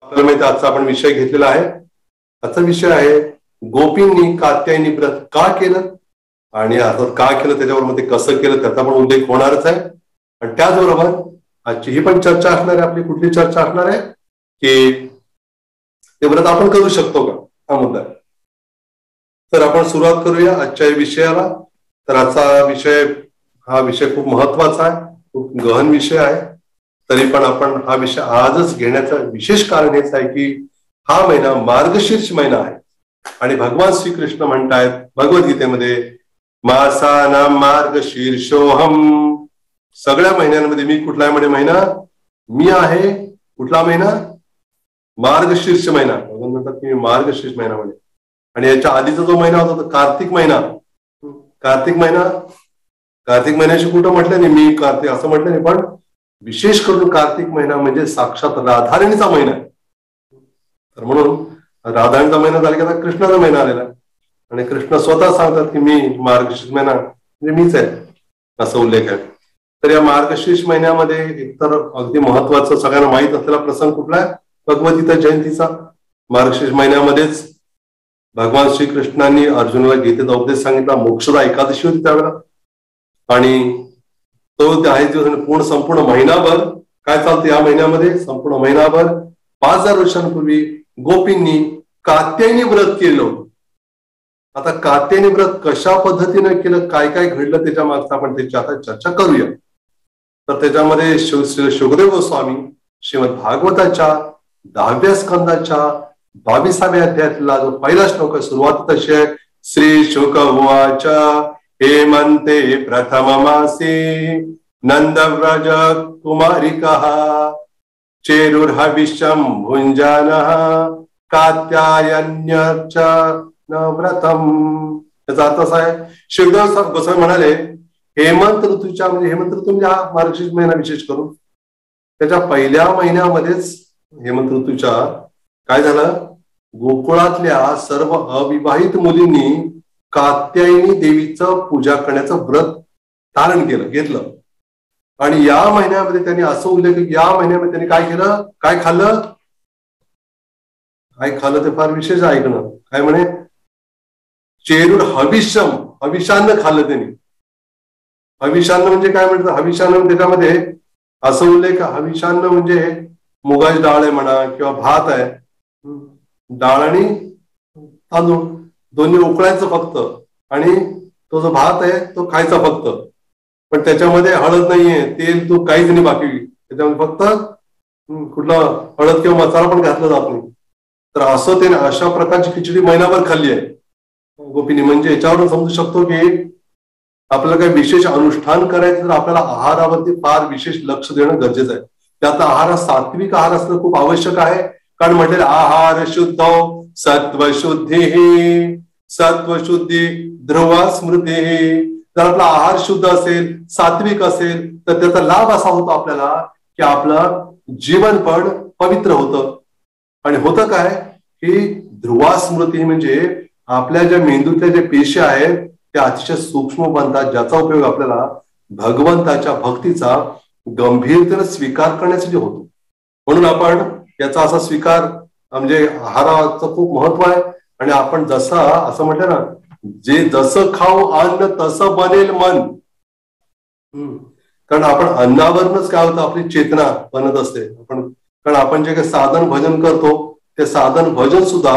आपल्याला माहिती आजचा आपण विषय घेतलेला आहे. आजचा विषय आहे गोपींनी कात्यायनी व्रत का केलं आणि असं का केलं, त्याच्यावर मध्ये कसं केलं त्याचा पण उल्लेख होणारच आहे. आणि त्याचबरोबर आजची ही पण चर्चा असणार आहे. आपली कुठली चर्चा असणार आहे की ते व्रत आपण करू शकतो का, हा मुद्दा आहे. तर आपण सुरुवात करूया आजच्या विषयाला. तर आजचा हा विषय खूप महत्वाचा आहे, खूप गहन विषय आहे. तरी पण आपण हा विषय आजच घेण्याचं विशेष कारण हेच आहे की हा महिना मार्गशीर्ष महिना आहे आणि भगवान श्रीकृष्ण म्हणतायत भगवद्गीतेमध्ये, मासानां मार्गशीर्षोहम. सगळ्या महिन्यांमध्ये मी कुठला महिना मी आहे. कुठला महिना? मार्गशीर्ष महिना. भगवान म्हणतात की मी मार्गशीर्ष महिना म्हणे. आणि याच्या आधीचा जो महिना होता तो कार्तिक महिना. कार्तिक महिन्याशी कुठं म्हटलं नाही मी कार्तिक असं म्हटलं नाही, पण विशेष करून कार्तिक महिना म्हणजे साक्षात राधाराणीचा महिना आहे. तर म्हणून राधाराणीचा महिना झाला की आता कृष्णाचा महिना आलेला आहे आणि कृष्ण स्वतः सांगतात की मी मार्गशीर्ष महिना म्हणजे मीच आहे, असा उल्लेख आहे. तर या मार्गशीर्ष महिन्यामध्ये एकतर अगदी महत्वाचं सगळ्यांना माहीत असलेला प्रसंग कुठला आहे? भगवद्गीता जयंतीचा. मार्गशीर्ष महिन्यामध्येच भगवान श्रीकृष्णांनी अर्जुनाला गीतेचा उपदेश सांगितला. मोक्षदा एकादशी होती त्यावेळेला आणि तो आहे दिवस संपूर्ण महिनाभर काय चालतं या महिन्यामध्ये. संपूर्ण महिनाभर 5000 वर्षांपूर्वी गोपींनी कात्यायनी व्रत केलं. आता कात्यायनी व्रत कशा पद्धतीने केलं, काय काय घडलं त्याच्या मागचा आपण त्याची आता चर्चा करूया. तर त्याच्यामध्ये शुकदेव गोस्वामी श्रीमद भागवताच्या 10व्या स्कंदाच्या 22व्या अध्यायातला जो पहिला श्लोक आहे सुरुवात तशी आहे. श्री शुक उवाच हेमंते प्रथम मासे नंदव्रज कुमारिकः चेरुर्हविष्यं भुञ्जानः कात्यायन्यश्च व्रतम. त्याचा अर्थ असा आहे, शुकदेव गोस्वामी म्हणाले हेमंत ऋतूच्या म्हणजे हेमंत ऋतू म्हणजे हा मार्गशीर्ष महिना विशेष करून त्याच्या पहिल्या महिन्यामध्येच हेमंत ऋतूच्या काय झालं, गोकुळातल्या सर्व अविवाहित मुलींनी कात्यायनी देवीचं पूजा करण्याचं व्रत धारण घेतलं. आणि या महिन्यामध्ये त्यांनी असं उल्लेख की या महिन्यामध्ये त्यांनी काय केलं, काय खाल्लं ते फार विशेष ऐकणं. काय म्हणे, चेरुर हविषान्न खाल्लं त्यांनी. हविषान्न म्हणजे काय म्हणतात, हविषान्न त्याच्यामध्ये असं उल्लेख, हविषान्न म्हणजे मुगाची डाळ आहे म्हणा किंवा भात आहे, डाळ आणि तांदूळ दोन्ही उकळायचं फक्त आणि तो जो भात आहे तो खायचा फक्त. पण त्याच्यामध्ये हळद नाहीये, तेल तो काहीच नाही, बाकी त्याच्यामध्ये फक्त कुठला हळद किंवा मसाला पण घातला जात नाही. तर असं त्याने अशा प्रकारची खिचडी महिनाभर खाल्ली आहे गोपींनी. म्हणजे याच्यावरून समजू शकतो की आपल्याला काही विशेष अनुष्ठान करायचं तर आपल्याला आहारावरती फार विशेष लक्ष देणं गरजेचं आहे. त्यातला आहार सात्विक आहार असणं खूप आवश्यक आहे. कारण म्हटलेलं आहार शुद्ध सत्वशुद्धी ध्रुवा स्मृती. जर आपला आहार शुद्ध असेल, सात्विक असेल तर त्याचा लाभ असा होतो आपल्याला की आपलं जीवन पण पवित्र होतं. आणि होतं काय की ध्रुवा स्मृती म्हणजे आपल्या ज्या मेंदूतल्या ज्या पेशी आहेत त्या अतिशय सूक्ष्म बनतात, ज्याचा उपयोग आपल्याला भगवंताच्या भक्तीचा गंभीरतेने स्वीकार करण्यासाठी होतो. म्हणून आपण याचा असा स्वीकार म्हणजे आहाराचं खूप महत्व आहे. आणि आपण जसं असं म्हटलं ना, जे जसं खाऊ अन्न तसं बनेल मन. कारण आपण अन्नावरच काय होतं, आपली चेतना बनत असते. कारण आपण जे काही साधन भजन करतो ते साधन भजन सुद्धा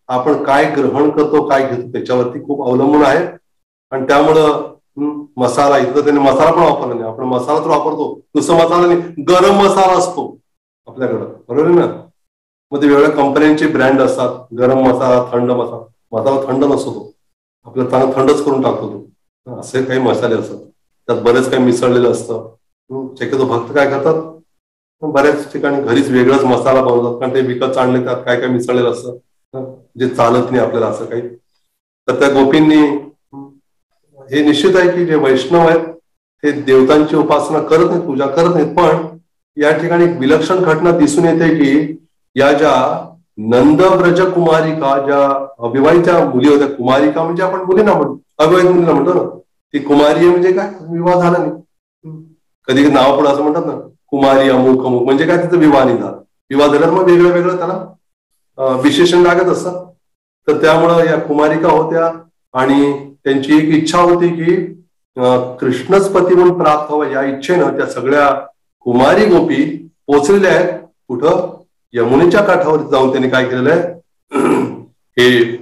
आपण काय ग्रहण करतो, काय घेतो त्याच्यावरती खूप अवलंबून आहे. आणि त्यामुळं मसाला इथं त्याने मसाला पण वापरला नाही, आपण मसाला तर वापरतो, नुसतं मसाला नाही, गरम मसाला असतो आपल्याकडं, बरोबर ना. मग ते वेगवेगळ्या कंपन्यांचे ब्रँड असतात, गरम मसाला, थंड मसाला थंड नसतो तो, आपल्याला चांगला थंडच करून टाकतो तो. असे काही मसाले असतात, त्यात बरेच काही मिसळलेलं असतं. शक्यतो भक्त काय करतात, बऱ्याच ठिकाणी घरीच वेगळाच मसाला बनवतात, कारण ते विकत आणले त्यात काय काय मिसळलेलं असतं जे चालत नाही आपल्याला असं काही. तर त्या गोपींनी हे निश्चित आहे की जे वैष्णव आहेत ते देवतांची उपासना करत नाहीत, पूजा करत नाहीत. पण या ठिकाणी एक विलक्षण घटना दिसून येते की या ज्या नंदव्रज कुमारिका, ज्या अविवाहित्या मुली होत्या, कुमारिका म्हणजे आपण मुलींना म्हणतो, अविवाहित मुलींना म्हणतो ना, ती कुमारी म्हणजे काय, विवाह झाला नाही. कधी नाव पण असं म्हणतात ना, कुमारी अमुक अमुक म्हणजे काय, तिचा विवाह नाही झाला. विवाह झाल्यावर मग वेगळं वेगळं त्याला विशेषण लागत असतं. तर त्यामुळं या कुमारिका होत्या आणि त्यांची एक इच्छा होती की कृष्णच पती म्हणून प्राप्त व्हावं, या इच्छेनं त्या सगळ्या कुमारी गोपी पोचलेल्या आहेत. कुठं? यमुनेच्या काठावरती जाऊन त्यांनी काय केलेलं आहे, हे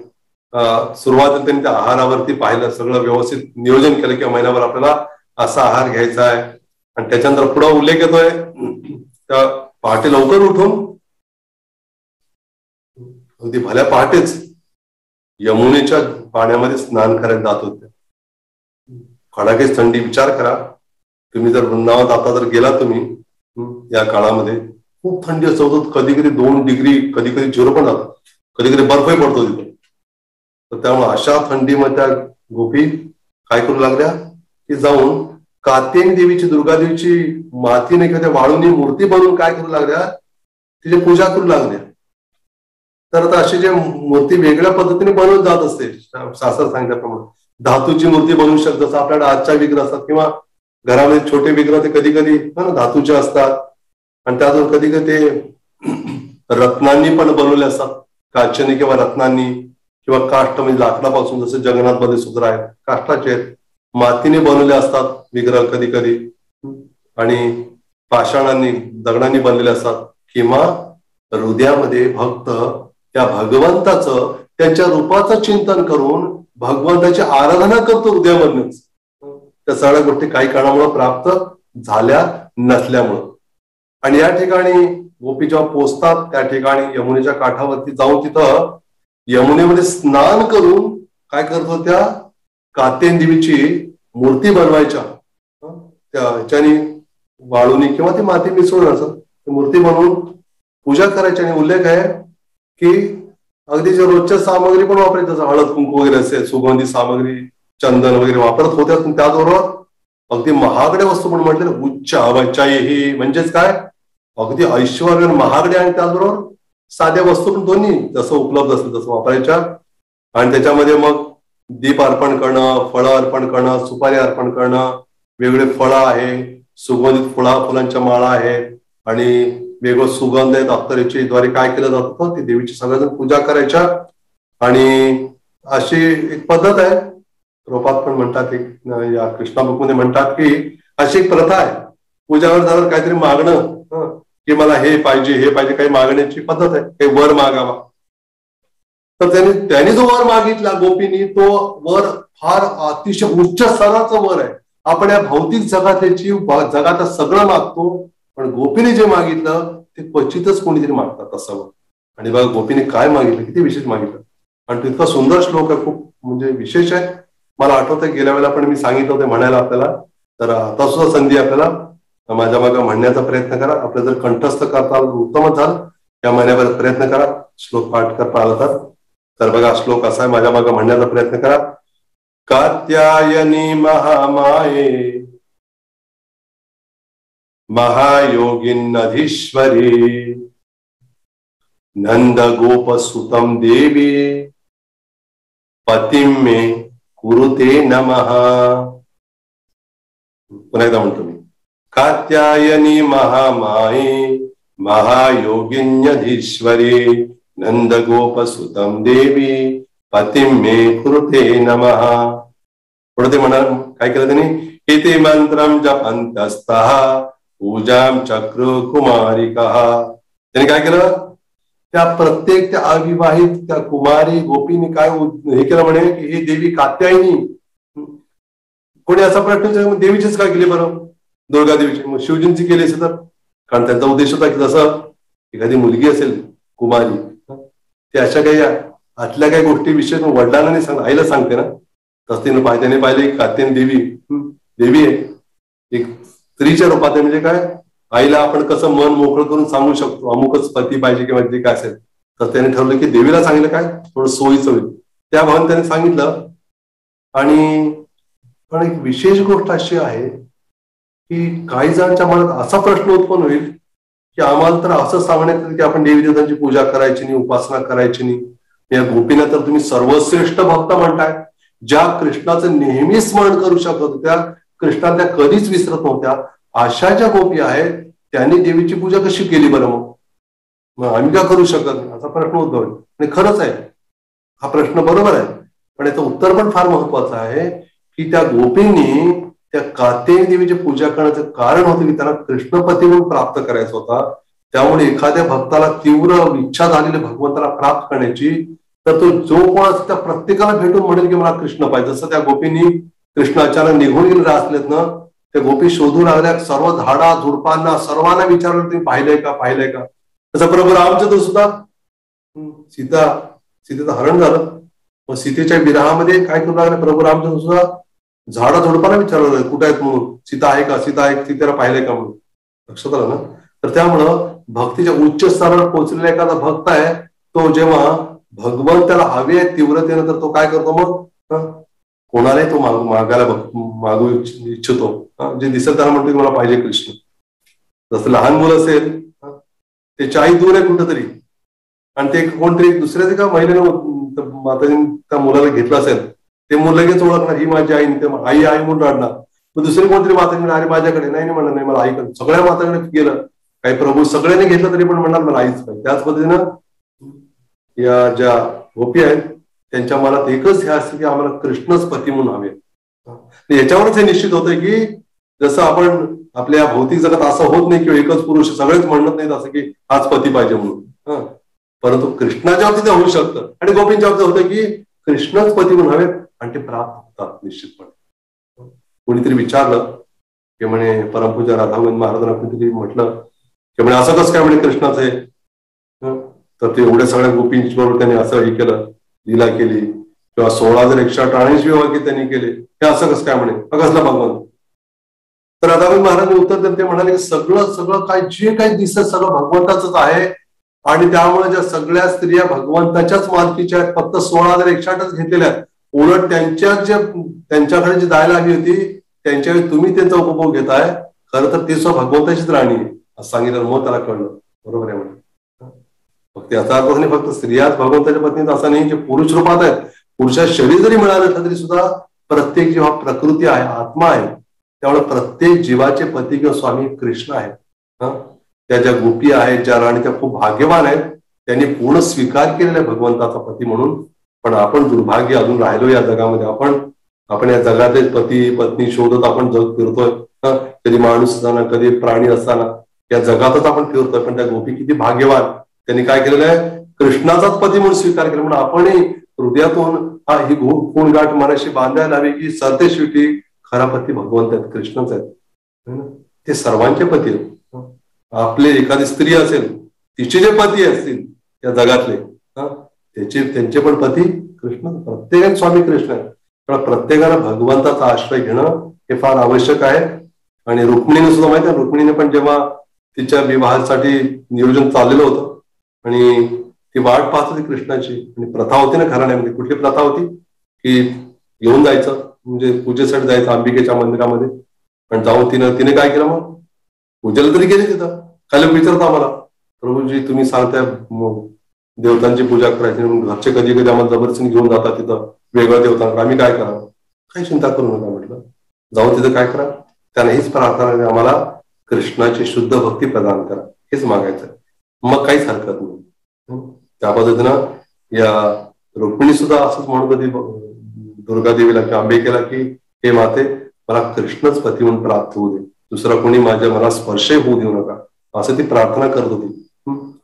सुरुवातीला त्यांनी त्या आहारावरती पाहिलं, सगळं व्यवस्थित नियोजन केलं की महिनाभर आपल्याला असा आहार घ्यायचा आहे. आणि त्याच्यानंतर पुढे उल्लेख येतोय त्या पहाटे लवकर उठून अगदी भल्या पहाटेच यमुनेच्या पाण्यामध्ये स्नान करायला जात होते. कडाक्याची थंडी. विचार करा, तुम्ही जर वृंदावनात आता जर गेला तुम्ही या काळामध्ये, खूप थंडी असं होतं. कधी कधी 2 डिग्री, कधी कधी 0 पण जातात, कधी कधी बर्फही पडतो तिथे. तर त्यामुळे अशा थंडीमध्ये त्या गोपी काय करू लागल्या की जाऊन कात्यायनी देवीची, दुर्गा देवीची मातीने किंवा त्या वाळूनी मूर्ती बनवून काय करू लागल्या, तिची पूजा करू लागल्या. तर आता अशी जे मूर्ती वेगळ्या पद्धतीने बनवली जात असते, शास्त्र सांगितल्याप्रमाणे धातूची मूर्ती बनवू शकतो. जसं आपल्याकडे आजच्या विग्रह असतात किंवा घरामध्ये छोटे विग्रह ते कधी कधी धातूचे असतात आणि त्यातून कधी कधी ते रत्नांनी पण बनवले असतात, काचेने किंवा रत्नांनी किंवा काष्ट म्हणजे लाकडापासून, जसं जगन्नाथ मध्ये सुद्धा आहेत काष्टाचे आहेत. मातीने बनवले असतात विग्रह कधी कधी, आणि पाषाणांनी, दगडांनी बनलेले असतात. किंवा हृदयामध्ये भक्त त्या भगवंताचं, त्यांच्या रूपाचं चिंतन करून भगवंताची आराधना करतो हृदयामधूनच. त्या सगळ्या गोष्टी काही कारणामुळे प्राप्त झाल्या नसल्यामुळं. आणि या ठिकाणी गोपी जेव्हा पोचतात त्या ठिकाणी यमुनेच्या काठावरती जाऊन तिथं यमुनेमध्ये स्नान करून काय करत होत्या, कात्यायनी देवीची मूर्ती बनवायच्या. त्या ह्याच्यानी वाळूनी किंवा ती माती मिसळून असं मूर्ती बनवून पूजा करायची. आणि उल्लेख आहे की अगदी जे रोजच्या सामग्री पण वापरायची, जसं हळद कुंकू वगैरे असेल, सुगंधी सामग्री, चंदन वगैरे वापरत होत्या. त्याचबरोबर अगदी महागड्या वस्तू पण म्हटले, उच्च अवचाही म्हणजेच काय, अगदी ऐश्वर्य महागडे आणि त्याचबरोबर साध्या वस्तू पण दोन्ही जसं उपलब्ध असेल तसं वापरायच्या. आणि त्याच्यामध्ये मग दीप अर्पण करणं, फळं अर्पण करणं, सुपारी अर्पण करणं, वेगळे फळं आहे, सुगंधित फुलांच्या माळा आहेत आणि वेगळं सुगंध आहेत अत्तरेच्या द्वारे काय केलं जात होतं, ती देवीची सगळ्याजण पूजा करायच्या. आणि अशी एक पद्धत आहे, रूपात पण म्हणतात, एक या कृष्णा बुक मध्ये म्हणतात की अशी एक प्रथा आहे, पूजावर झाल्यावर काहीतरी मागणं की मला हे पाहिजे हे पाहिजे, काही मागण्याची पद्धत आहे, काही वर मागावा. तर त्यांनी जो वर मागितला गोपींनी, तो वर फार अतिशय उच्च स्तराचा वर आहे. आपण या भौतिक जगात सगळं मागतो, पण गोपीने जे मागितलं ते क्वचितच कोणीतरी मागतात असावं. आणि बघा गोपीने काय मागितलं, किती विशेष मागितलं. आणि तितका सुंदर श्लोक आहे, खूप म्हणजे विशेष आहे. मला आठवतंय गेल्या वेळेला पण मी सांगितलं होतं म्हणायला आपल्याला, तर आता सुद्धा संधी आपल्याला माझ्या मागे म्हणण्याचा प्रयत्न करा. आपलं जर कंठस्थ करता आलं उत्तमच झालं. या महिन्याभरात प्रयत्न करा श्लोक पाठ करता आला तर बघा श्लोक असा आहे, माझ्या मागे म्हणण्याचा प्रयत्न करा. कात्यायनी महामाये महायोगिन्नधीश्वरी नंद गोप सुतम देवी पतिम मे कुरुते नमः. पुन्हा एकदा म्हणतो मी, कात्यायनी महामाये महायोगिन्यधीश्वरी नंद गोप सुतम देवी पतिम मे कुरुते नमः. पुढे ते म्हणा काय केलं त्यांनी, इति मंत्रम जपन्तस्तः पूजाम चक्र कुमारिका. त्यांनी काय केलं, त्या प्रत्येक त्या अविवाहित त्या कुमारी गोपीने काय हे केलं म्हणे की ही देवी कात्यायनी. कोणी असा प्रश्न देवीचीच काय केली बरं, दुर्गा देवीची, मग शिवजींची केली असेल तर, कारण त्यांचा उद्देश होता की जसं एखादी मुलगी असेल कुमारी, ते अशा काही आतल्या काही गोष्टी विषय वडिलांना नाही सांग, आईला सांगते ना, तसं तिने त्याने पाहिले कात्यायनी देवी आहे, एक स्त्रीच्या रूपात आहे. म्हणजे काय, आईला आपण कसं मन मोकळं करून सांगू शकतो अमुकच पती पाहिजे किंवा जे काय असेल, तर त्याने ठरवलं की देवीला सांगितलं काय थोडं सोयीचं होईल, त्या भावाने त्याने सांगितलं. आणि पण एक विशेष गोष्ट अशी आहे की काही जणांच्या मनात असा प्रश्न उत्पन्न होईल की आम्हाला तर असं सांगण्यात येईल की आपण देवी देवतांची पूजा करायची नाही, उपासना करायची नाही. या गोपींना तर तुम्ही सर्वश्रेष्ठ भक्त म्हणताय, ज्या कृष्णाचं नेहमी स्मरण करू शकत होत्या, कृष्णा त्या कधीच विसरत नव्हत्या, अशा ज्या गोपी आहेत त्यांनी देवीची पूजा कशी केली बरं मग. मग आम्ही का करू शकत नाही असा प्रश्न उद्भवला. आणि खरंच आहे, हा प्रश्न बरोबर आहे, पण याचं उत्तर पण फार महत्वाचं आहे की त्या गोपींनी त्या कात्यायनी देवीची पूजा करण्याचं कारण होतं की त्यांना कृष्णपती म्हणून प्राप्त करायचा होता. त्यामुळे एखाद्या भक्ताला तीव्र इच्छा झालेली भगवंताला प्राप्त करण्याची, तर तो जो कोण असतो त्या प्रत्येकाला भेटून म्हणेल की मला कृष्ण पाहिजे. जसं त्या गोपींनी कृष्ण अचानक निघून गेले असलेत ना, त्या गोपी शोधू लागल्या, सर्व झाडा झुडपांना सर्वांना विचारलं तुम्ही पाहिलंय का पाहिलंय का. तसं प्रभू रामचंद्र सुद्धा सीतेचं हरण झालं, मग सीतेच्या विरहामध्ये काय करू लागले प्रभू रामचंद्र सुद्धा झाडा झुडपांना विचारलं कुठे आहेत म्हणून, सीता आहे का, सीता आहे, सीतेला पाहिलंय का म्हणून. लक्षात आलं ना. तर त्यामुळं भक्तीच्या उच्च स्तरावर पोहोचलेला एखादा भक्त आहे, तो जेव्हा भगवंताला हवे आहे तीव्रतेनं, तर तो काय करतो मग कोणालाही तो मागू इच्छितो. जे दिसेल त्याला म्हणतो की मला पाहिजे कृष्ण. जसं लहान मुलं असेल, त्याची आई दूर आहे कुठंतरी, आणि ते कोणतरी दुसऱ्याच का महिलेनं माताजीने त्या मुलाला घेतलं असेल, ते मुलं लगेच ओळखणार ही माझी आई, ते आई आई म्हणून रडणार. मग दुसरी कोणतरी माताजीने अरे माझ्याकडे नाही म्हणणार, नाही मला आईकडे. सगळ्या माताकडे गेलं, काही प्रभू सगळ्यांनी घेतलं तरी पण म्हणणार मला आईच पाहिजे. त्याच पद्धतीनं या ज्या गोपी आहेत त्यांच्या मनात एकच हे असते की आम्हाला कृष्णच पती म्हणून हवे. याच्यावरच हे निश्चित होतं की जसं आपण आपल्या भौतिक जगात असं होत नाही की एकच पुरुष सगळेच म्हणत नाहीत असं की हाच पती पाहिजे म्हणून, परंतु कृष्णाच्या बाबतीत होऊ शकतं. आणि गोपींच्या बाबतीत होतं की कृष्णच पती म्हणून हवेत आणि ते प्राप्त होतात निश्चितपणे. कोणीतरी विचारलं की म्हणे परमपूज्य राधागोविंद महाराजांना कोणीतरी म्हटलं की म्हणे असं कसं काय म्हणे कृष्णाचं आहे, तर ते एवढ्या सगळ्या गोपींची बरोबर त्यांनी असं हे केलं, लीला केली, किंवा 16,148 विवाह त्यांनी केले, हे असं कसं काय म्हणे, कसला भगवान. तर राधागोविंद महाराजांनी उत्तर देत ते म्हणाले की सगळं सगळं काय जे काही दिसत सगळं भगवंताचंच आहे, आणि त्यामुळे ज्या सगळ्या स्त्रिया भगवंताच्याच मालकीच्या आहेत, फक्त 16,168च घेतलेल्या आहेत. उलट त्यांच्याकडे जी जायला हवी होती त्यांच्यावेळी तुम्ही त्यांचा उपभोग घेताय, खरं तर ती सुद्धा भगवंताचीच राणी आहे असं सांगितलं. मग त्याला कळलं बरोबर आहे म्हणे. फक्त याचा अर्थ नाही फक्त स्त्रियाच भगवंताच्या पत्नीत असं नाही की पुरुष रूपात आहेत, पुरुषात शरीर जरी मिळालं तरी सुद्धा प्रत्येक जीव हा प्रकृती आहे, आत्मा आहे. त्यामुळे प्रत्येक जीवाचे पती किंवा स्वामी कृष्ण आहेत. त्या ज्या गोपी आहेत, ज्या राणी, त्या खूप भाग्यवान आहेत, त्यांनी पूर्ण स्वीकार केलेला भगवंताचा पती म्हणून. पण आपण दुर्भाग्य अजून राहिलो या जगामध्ये. आपण या जगातले पती पत्नी शोधत आपण जग फिरतोय. कधी माणूस असताना कधी प्राणी असताना या जगातच आपण फिरतोय. पण त्या गोपी किती भाग्यवान, त्यांनी काय केलेलं आहे, कृष्णाचाच पती म्हणून स्वीकार केला. म्हणून आपणही हृदयातून ही गुण गाठ मनाशी बांधायला हवी की सरते शेवटी खरा पती भगवंत आहेत, कृष्णच आहेत. ते सर्वांचे पती आहेत. आपले एखादी स्त्री असेल, तिचे जे पती असतील या जगातले, त्यांचे पण पती कृष्ण, प्रत्येकाने स्वामी कृष्ण आहे. प्रत्येकाला भगवंताचा आश्रय घेणं हे फार आवश्यक आहे. आणि रुक्मिणीने सुद्धा माहिती आहे, रुक्मिणीने पण जेव्हा तिच्या विवाहासाठी नियोजन चाललेलं होतं आणि ती वाट पाहत होती कृष्णाची, आणि प्रथा होती ना घराण्यामध्ये, कुठली प्रथा होती की घेऊन जायचं म्हणजे पूजेसाठी जायचं अंबिकेच्या मंदिरामध्ये. पण जाऊन तिने काय केलं, मग पूजेला तरी गेले तिथं. खाली विचारता आम्हाला प्रभूजी तुम्ही सांगताय देवतांची पूजा करायची, घरचे कधी कधी आम्हाला जबरदस्तीने घेऊन जातात तिथं वेगळ्या देवतांकडे, आम्ही काय करावं. काही चिंता करू नका म्हटलं, जाऊन तिथं काय करा, त्यांना हीच प्रार्थना आम्हाला कृष्णाची शुद्ध भक्ती प्रदान करा, हेच मागायचं. मग काहीच हरकत नाही. त्या पद्धतीनं या रुक्मिणी सुद्धा असंच म्हणत होती दुर्गादेवीला किंवा अंबिकेला की हे माते मला कृष्णच पती म्हणून प्राप्त होऊ दे, दुसरा कोणी माझ्या मला स्पर्शही होऊ देऊ नका, असं ती प्रार्थना करत होती.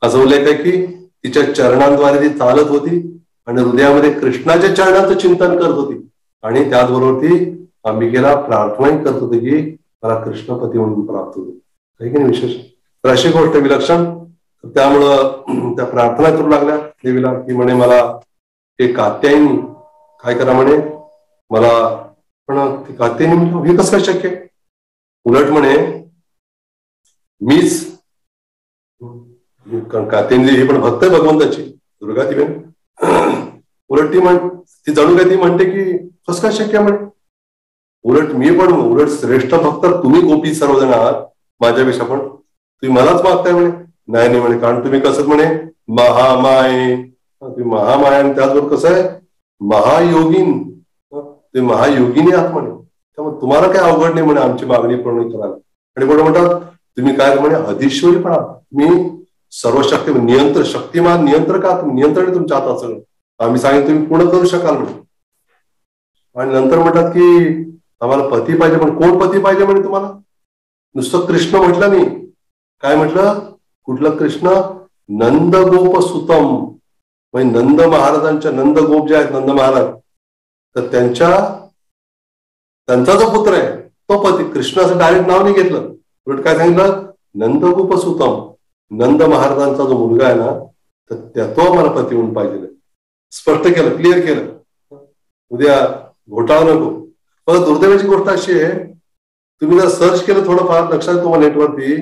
असं उल्लेख आहे की तिच्या चरणांद्वारे ती चालत होती आणि हृदयामध्ये कृष्णाच्या चरणांचं चिंतन करत होती, आणि त्याचबरोबर ती अंबिकेला प्रार्थनाही करत होती की मला कृष्णपती म्हणून प्राप्त होते. काही की नाही विशेष, तर अशी गोष्ट विलक्षण. त्यामुळं त्या प्रार्थना करू लागल्या देवीला की म्हणे मला हे कात्यायनी काय करा म्हणे मला. पण कात्यायनी म्हणजे हे कसं काय शक्य, उलट म्हणे मीच, कात्यायनी ही पण भक्त आहे भगवंताची दुर्गा देवी. उलट ती जणू काय ती म्हणते की कसं काय शक्य म्हणे, उलट मी पण उलट श्रेष्ठ भक्त तुम्ही गोपी सर्वजण आहात माझ्यापेक्षा, पण तुम्ही मलाच मागताय म्हणे. नाही म्हणे, कारण तुम्ही कसं म्हणे महामाय, तुम्ही महामाय, आणि त्याचबरोबर कसं आहे महायोगीन, तुम्ही महायोगिनी आहात म्हणे. त्यामुळे तुम्हाला काय अवघड नाही म्हणे आमची मागणी पूर्ण करायला. आणि कोण म्हणतात तुम्ही काय म्हणे अधीश्वरी पण आहात, तुम्ही सर्वशक्ती नियंत्रण, शक्तिमान नियंत्रक आहात, नियंत्रण तुमच्या हातात सगळं, आम्ही सांगितलं तुम्ही पूर्ण करू शकाल म्हणून. आणि नंतर म्हणतात की आम्हाला पती पाहिजे, पण कोण पती पाहिजे म्हणे तुम्हाला? नुसतं कृष्ण म्हटलं नाही, काय म्हटलं? कुठलं कृष्ण? नंदगोप सुतम, म्हणजे नंद महाराजांच्या, नंदगोप जे आहेत नंद महाराज, तर त्यांचा जो पुत्र आहे तो पती. कृष्ण असं डायरेक्ट नाव नाही घेतलं, उलट काय सांगितलं? नंदगोप सुतम, नंद महाराजांचा जो मुलगा आहे ना, तर तो आम्हाला पती म्हणून पाहिजे. स्पष्ट केलं, क्लिअर केलं. उद्या घोटाळा नको. पण दुर्दैवाची गोष्ट अशी आहे, तुम्ही जर सर्च केलं थोडंफार लक्षात तुम्हाला नेटवरती,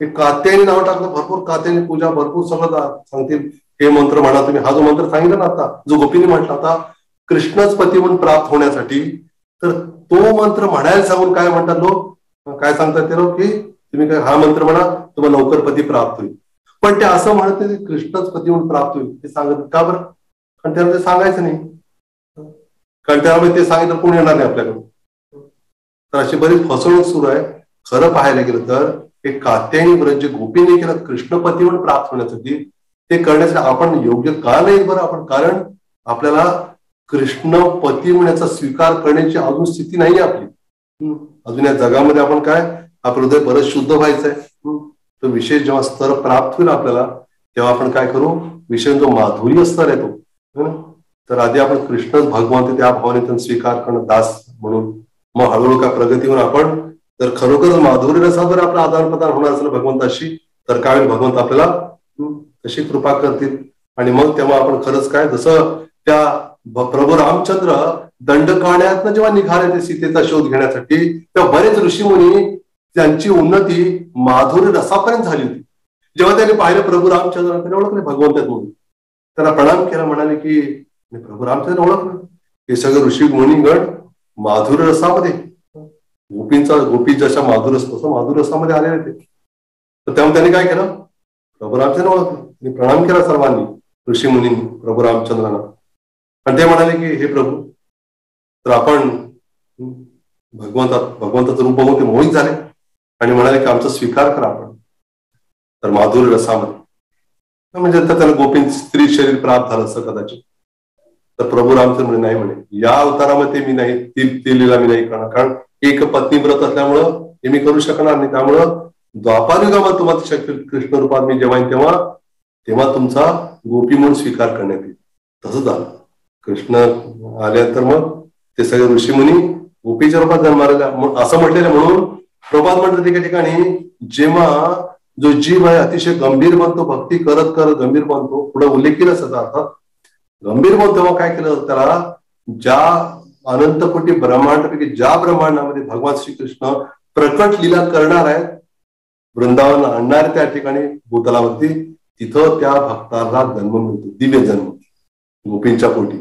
की कात्यायनी नाव टाकलं, भरपूर कात्यायनी पूजा, भरपूर सगळं सांगतील. हे मंत्र म्हणा तुम्ही, हा जो मंत्र सांगितला ना आता, जो गोपीने म्हटला होता कृष्णच पती म्हणून प्राप्त होण्यासाठी, तर तो मंत्र म्हणायला सांगून काय म्हणतात लोक, काय सांगतात ते लोक, की तुम्ही काय हा मंत्र म्हणा तुम्हाला लवकर पती प्राप्त होईल. पण ते असं म्हणत नाही की कृष्णच पती म्हणून प्राप्त होईल, ते सांगत का बरं? कारण त्याला ते सांगायचं नाही, कारण त्यामुळे ते सांगितलं कोण येणार नाही आपल्याकडे. तर अशी बरीच फसवणूक सुरू आहे. खरं पाहायला गेलं तर एक कात्यायनी व्रत जे गोपीने केलं कृष्णपती म्हणून प्राप्त होण्यासाठी, ते करण्यासाठी आपण योग्य का नाही बरं आपण? कारण आपल्याला कृष्ण पती म्हणण्याचा स्वीकार करण्याची अजून स्थिती नाही आपली. अजून या जगामध्ये आपण काय, आपलं हृदय बरंच शुद्ध व्हायचंय. तो विशेष जेव्हा स्तर प्राप्त होईल आपल्याला, तेव्हा आपण काय करू, विशेष जो माधुर्य स्तर आहे तो, तर आधी आपण कृष्णच भगवंत त्या भावनेतून स्वीकार करणं दास म्हणून, मग हळूहळू काय प्रगती होऊन आपण जर खरोखर माधुर्य रसात जर आपलं आदान प्रदान होणार असेल भगवंताशी, तर काय भगवंत आपल्याला तशी कृपा करतील. आणि मग तेव्हा आपण खरंच काय, जसं त्या प्रभू रामचंद्र दंडकारण्यातनं जेव्हा निघाले ते सीतेचा शोध घेण्यासाठी, तेव्हा बरेच ऋषीमुनी त्यांची उन्नती माधुर्य रसापर्यंत झाली होती. जेव्हा त्यांनी पाहिलं प्रभू रामचंद्र, त्यांनी ओळखले भगवंत आहेत म्हणून, त्यांना प्रणाम केला, म्हणाले की प्रभू रामचंद्र ओळखलं. हे सगळे ऋषी मुनिगण माधुर्य रसामध्ये, गोपी जशा माधुर तसं माधुर रसामध्ये आलेले ते. तर तेव्हा त्यांनी काय केलं, प्रभू रामचंद्र ओळखलं, त्यांनी प्रणाम केला सर्वांनी ऋषी मुनींनी प्रभू रामचंद्रांना. आणि ते म्हणाले की हे प्रभू, तर आपण भगवंताचं रूप बघून ते मोहित झाले आणि म्हणाले की आमचा स्वीकार करा आपण. तर माधुर्य रसामध्ये म्हणजे त्याला गोपीन स्त्री शरीर प्राप्त झालं असं कदाचित. तर प्रभू रामचंद्र म्हणे नाही, म्हणे या अवतारामध्ये मी नाही, ती लीला मी नाही करणार, कारण एक पत्नी व्रत असल्यामुळं हे मी करू शकणार नाही. त्यामुळं द्वापारयुगामध्ये तुम्हाला शक्य कृष्ण रूपात मी जेव्हा येईन तेव्हा तुमचा गोपी म्हणून स्वीकार करण्यात येईल. तसं झालं. कृष्ण आल्यानंतर मग ते सगळे ऋषीमुनी गोपीच्या रूपात जन्माला असं म्हटलेलं. म्हणून प्रभात म्हणतात एका ठिकाणी, जेव्हा जो जीव आहे अतिशय गंभीर बनतो, भक्ती करत करत गंभीर बनतो, पुढे उल्लेख केला त्याचा अर्थात गंभीर बनतो, तेव्हा काय केलं त्याला, ज्या अनंत कोटी ब्रह्मांडापैकी ज्या ब्रह्मांडामध्ये भगवान श्रीकृष्ण प्रकट लीला करणार आहेत, वृंदावन आणणार त्या ठिकाणी भूतलावरती, तिथं त्या भक्ताला जन्म मिळतो, दिव्य जन्म गोपींच्या पोटी.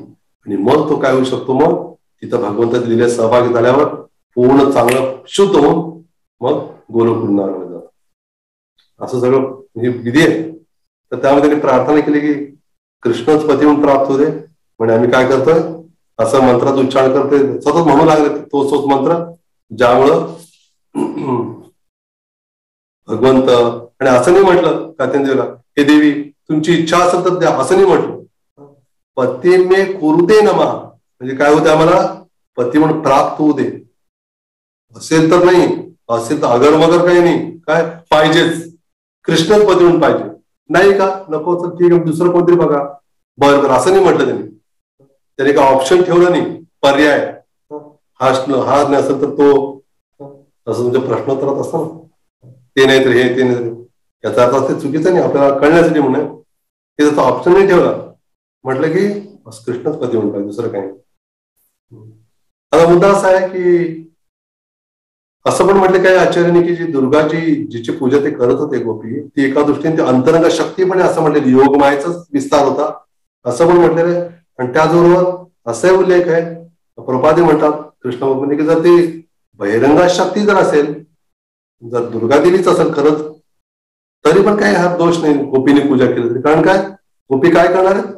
आणि मग तो काय होऊ शकतो, मग तिथं भगवंताच्या लीलेत सहभागी झाल्यावर पूर्ण चांगलं शुद्ध होऊन मग गोलोक वृंदावनामध्ये जातो. असं सगळं ही विधी आहे. तर त्यामध्ये त्यांनी प्रार्थना केली की कृष्णच पती म्हणून प्राप्त होते. म्हणजे आम्ही काय करतोय, असं मंत्राचा उच्चार करतोय, सतत म्हणू लागले तोच मंत्र, ज्यामुळं भगवंत. आणि असं नाही म्हटलं कात्यायनीला, हे देवी तुमची इच्छा असेल तर द्या, असं नाही म्हटलं. पती मे कुरुते नमा, म्हणजे काय होते, आम्हाला पती म्हणून प्राप्त होऊ दे. असेल तर नाही, असेल तर अगर मगर काही नाही, काय पाहिजेच, कृष्णच पती म्हणून पाहिजे. नाही का, नको तर ठीक आहे, दुसरं कोणतरी बघा. बरं असं नाही म्हटलं त्यांनी काय ऑप्शन ठेवलं नाही, पर्याय हा नसेल तर तो, असं म्हणजे प्रश्नोत्तरात असतं ना, ते नाही तर हे, ते नाही तर याचा अर्थ ते चुकीचं नाही, आपल्याला कळण्यासाठी म्हणून ते त्याचा ऑप्शन नाही ठेवला. म्हटलं की कृष्णच पती म्हणून पाहिजे, दुसरं काही. आता मुद्दा असा आहे की असं पण म्हटलं काय आचार्याने की जी दुर्गाची जिची पूजा ते करत होते गोपी, ती एका दृष्टीने ती अंतरंग शक्ती पण असं म्हटलेली, योगमायेचाच विस्तार होता असं पण म्हटलेलं आहे. आणि त्याचबरोबर असाही उल्लेख आहे, प्रपादे म्हणतात कृष्ण भगवान की जर ती बहिरंगा शक्ती जर असेल, जर दुर्गा देवीच असेल खरंच, तरी पण काही हा दोष नाही गोपीने पूजा केली तरी. कारण काय, गोपी काय करणार आहेत,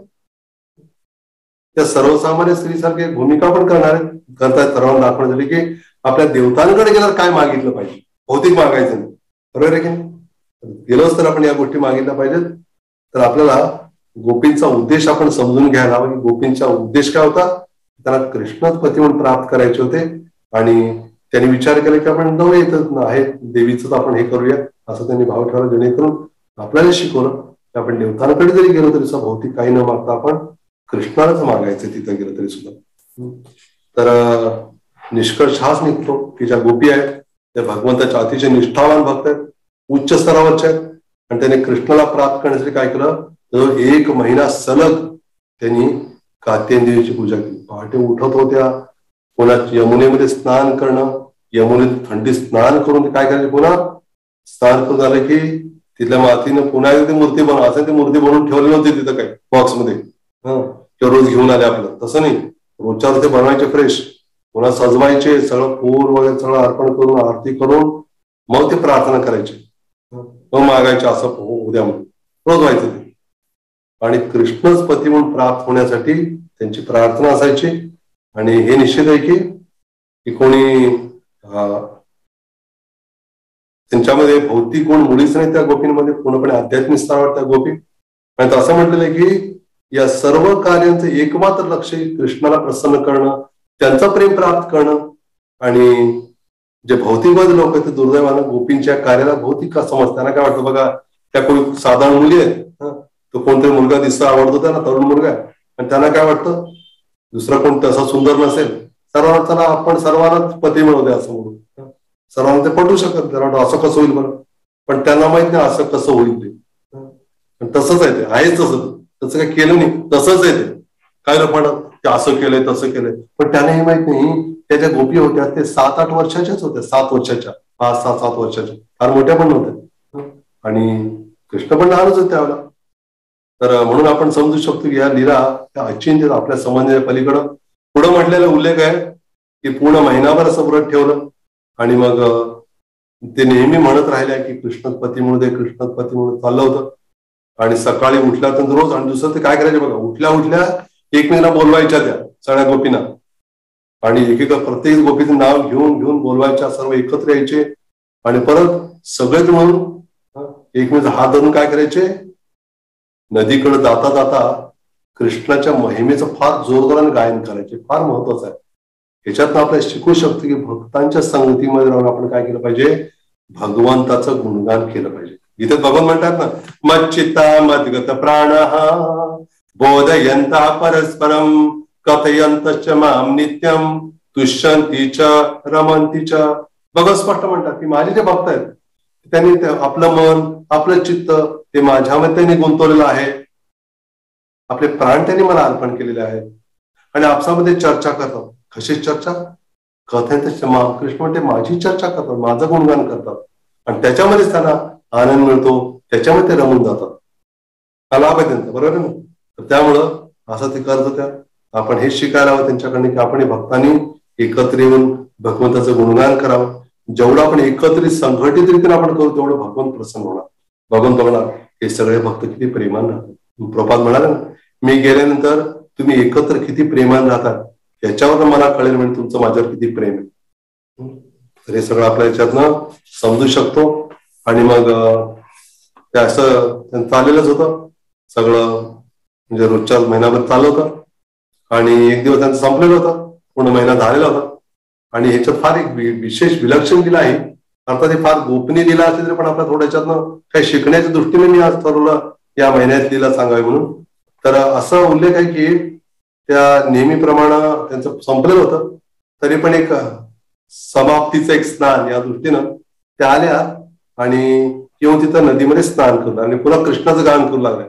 त्या सर्वसामान्य स्त्रीसारखी भूमिका पण करतायत सर्वांना दाखवण्यासाठी की आपल्या देवतांकडे गेल्यावर काय मागितलं पाहिजे, भौतिक मागायचं नाही. बरोबर आहे की नाही. गेलोच तर आपण या गोष्टी मागितल्या पाहिजेत. तर आपल्याला गोपींचा उद्देश आपण समजून घ्यायला हवा की गोपींचा उद्देश काय होता. त्यांना कृष्णच पती म्हणून प्राप्त करायचे होते आणि त्यांनी विचार केला की आपण जाऊया इथं आहे देवीच आपण हे करूया असं त्यांनी भाव ठेवला. जेणेकरून आपल्याला शिकवलं की आपण देवतांकडे जरी गेलो तरी सुद्धा भौतिक काही न मागता आपण कृष्णालाच मागायचं तिथं गेलं तरी सुद्धा. तर निष्कर्ष हाच निघतो की ज्या गोपी आहेत त्या भगवंताच्या अतिशय निष्ठावान भक्त आहेत, उच्च स्तरावरचे आहेत आणि त्यांनी कृष्णाला प्राप्त करण्यासाठी काय केलं तर 1 महिना सलग त्यांनी कात्यायनी पूजा केली. पहाटे उठत होत्या, पुन्हा यमुनेमध्ये स्नान करणं, यमुनेत थंडी स्नान करून काय करायचे, पुन्हा स्नान करून झालं की तिथल्या मातीनं पुन्हा ती मूर्ती बनव असं ती मूर्ती बनवून ठेवली नव्हती तिथं काही बॉक्समध्ये किंवा रोज घेऊन आले आपलं, तसं नाही. रोजच्या रोज ते बनवायचे फ्रेश, पुन्हा सजवायचे, सगळं फूल वगैरे सगळं अर्पण करून आरती करून मग ते प्रार्थना करायचे, मग मागायचे असं उद्या म्हणून रोज व्हायचं ते. आणि कृष्णच पती म्हणून प्राप्त होण्यासाठी त्यांची प्रार्थना असायची. आणि हे निश्चित आहे की कोणी त्यांच्यामध्ये भौतिक गुण मुळीच नाही त्या गोपींमध्ये, पूर्णपणे आध्यात्मिक स्तरावर त्या गोपी. आणि असं म्हटलेलं आहे की या सर्व कार्यांचं एकमात्र लक्ष कृष्णाला प्रसन्न करणं, त्यांचं प्रेम प्राप्त करणं. आणि जे भौतिकवादी लोक आहेत ते दुर्दैवानं गोपींच्या कार्याला भौतिक का समजतात. त्यांना काय वाटतं बघा त्या कोणी साधारण मुली आहेत, तो कोणतरी मुलगा दिसता आवडतो त्यांना, तरुण मुलगा, आणि त्यांना काय वाटतं दुसरा कोण तसा सुंदर नसेल, सर्वांना आपण सर्वांनाच पती मिळवते असं म्हणून सर्वांना ते पटू शकत. त्याला वाटतं असं कसं होईल बरं, पण त्यांना माहित नाही असं कसं होईल ते. तसंच आहे, ते आहेच तसं काही केलं नाही, तसंच आहे ते. काय लोकांना ते असं केलंय तसं केलंय, पण त्यांना हे माहित नाही त्या ज्या गोपी होत्या ते 7-8 वर्षाच्याच होत्या, 7 वर्षाच्या, 5-6-7 वर्षाच्या, फार मोठ्या पण नव्हत्या. आणि कृष्ण पण लहानच होते त्यावेळेला. तर म्हणून आपण समजू शकतो की या लीला त्या अचिंत्य आपल्या समजण्याच्या पलीकडं. पुढं म्हटलेला उल्लेख आहे की पूर्ण महिनाभर असं व्रत ठेवलं आणि मग ते नेहमी म्हणत राहिल्या की कृष्णच पती म्हणून दे, कृष्णच पती म्हणून चाललं होतं. आणि सकाळी उठल्यानंतर रोज, आणि दुसरं ते काय करायचे बघा, उठल्या एकमेकांना बोलवायच्या त्या सगळ्या गोपींना, आणि एकेका प्रत्येक गोपीचं नाव घेऊन घेऊन बोलवायच्या, सर्व एकत्र यायचे आणि परत सगळेच म्हणून एकमेकांचा हात धरून काय करायचे, नदीकडे जाता जाता कृष्णाच्या महिमेचं फार जोरदाराने गायन करायचे. फार महत्वाचं आहे. ह्याच्यातनं आपल्याला शिकू शकतो की भक्तांच्या संगतीमध्ये राहून आपण काय केलं पाहिजे, भगवंताचं गुणगान केलं पाहिजे. इथे भगवान म्हणतात ना, मच्चित्ता मद्गत प्राणः बोधयंता परस्परम कथयंतश्च माम नित्यम तुष्यंती च रमंती च. भगवान स्पष्ट म्हणतात की माझे जे भक्त आहेत त्यांनी आपलं मन, आपलं चित्त ते माझ्यामध्ये त्यांनी गुंतवलेलं आहे, आपले प्राण त्यांनी मला अर्पण केलेले आहेत आणि आपसामध्ये चर्चा करतात. कशी चर्चा, कथयंतश्च माम, कृष्ण म्हणते माझी चर्चा करतात, माझं गुणगान करतात आणि त्याच्यामध्येच त्यांना आनंद मिळतो, त्याच्यामध्ये ते रमून जातात. हा लाभ आहे त्यांचा, बरोबर ना. तर त्यामुळं असं ते करत होत्या. आपण हेच शिकायला हवं त्यांच्याकडनं की आपण भक्तांनी एकत्र येऊन भगवंताचं गुणगान करावं. जेवढं आपण एकत्रित संघटित रीतीने आपण करू तेवढं भगवंत प्रसन्न होणार. भगवंत बघणार हे सगळे भक्त किती प्रेमान राहतात. प्रभात म्हणाले ना, मी गेल्यानंतर तुम्ही एकत्र किती प्रेमान राहतात याच्यावर मला कळेल म्हणजे तुमचं माझ्यावर किती प्रेम आहे. तर हे सगळं आपल्या याच्यातनं समजू शकतो. आणि मग ते असं चाललेलंच होतं सगळं, म्हणजे रोजच्या महिनाभर चाललं होतं आणि एक दिवस त्यांचं संपलेलं होतं, पूर्ण महिना झालेला होता. आणि ह्याच्यात फार एक विशेष विलक्षण दिला आहे. अर्थात हे फार गोपनीय दिला असेल तरी पण आपल्या थोड्या ह्याच्यातनं काही शिकण्याच्या दृष्टीने मी आज ठरवलं या महिन्यात लिला सांगावी म्हणून. तर असा उल्लेख आहे की त्या नेहमीप्रमाणे त्यांचं संपलेलं होतं तरी पण एक समाप्तीचं एक स्नान या दृष्टीनं त्या आल्या आणि येऊन तिथं नदीमध्ये स्नान करून आणि पुन्हा कृष्णाचं गान करू लागल्या.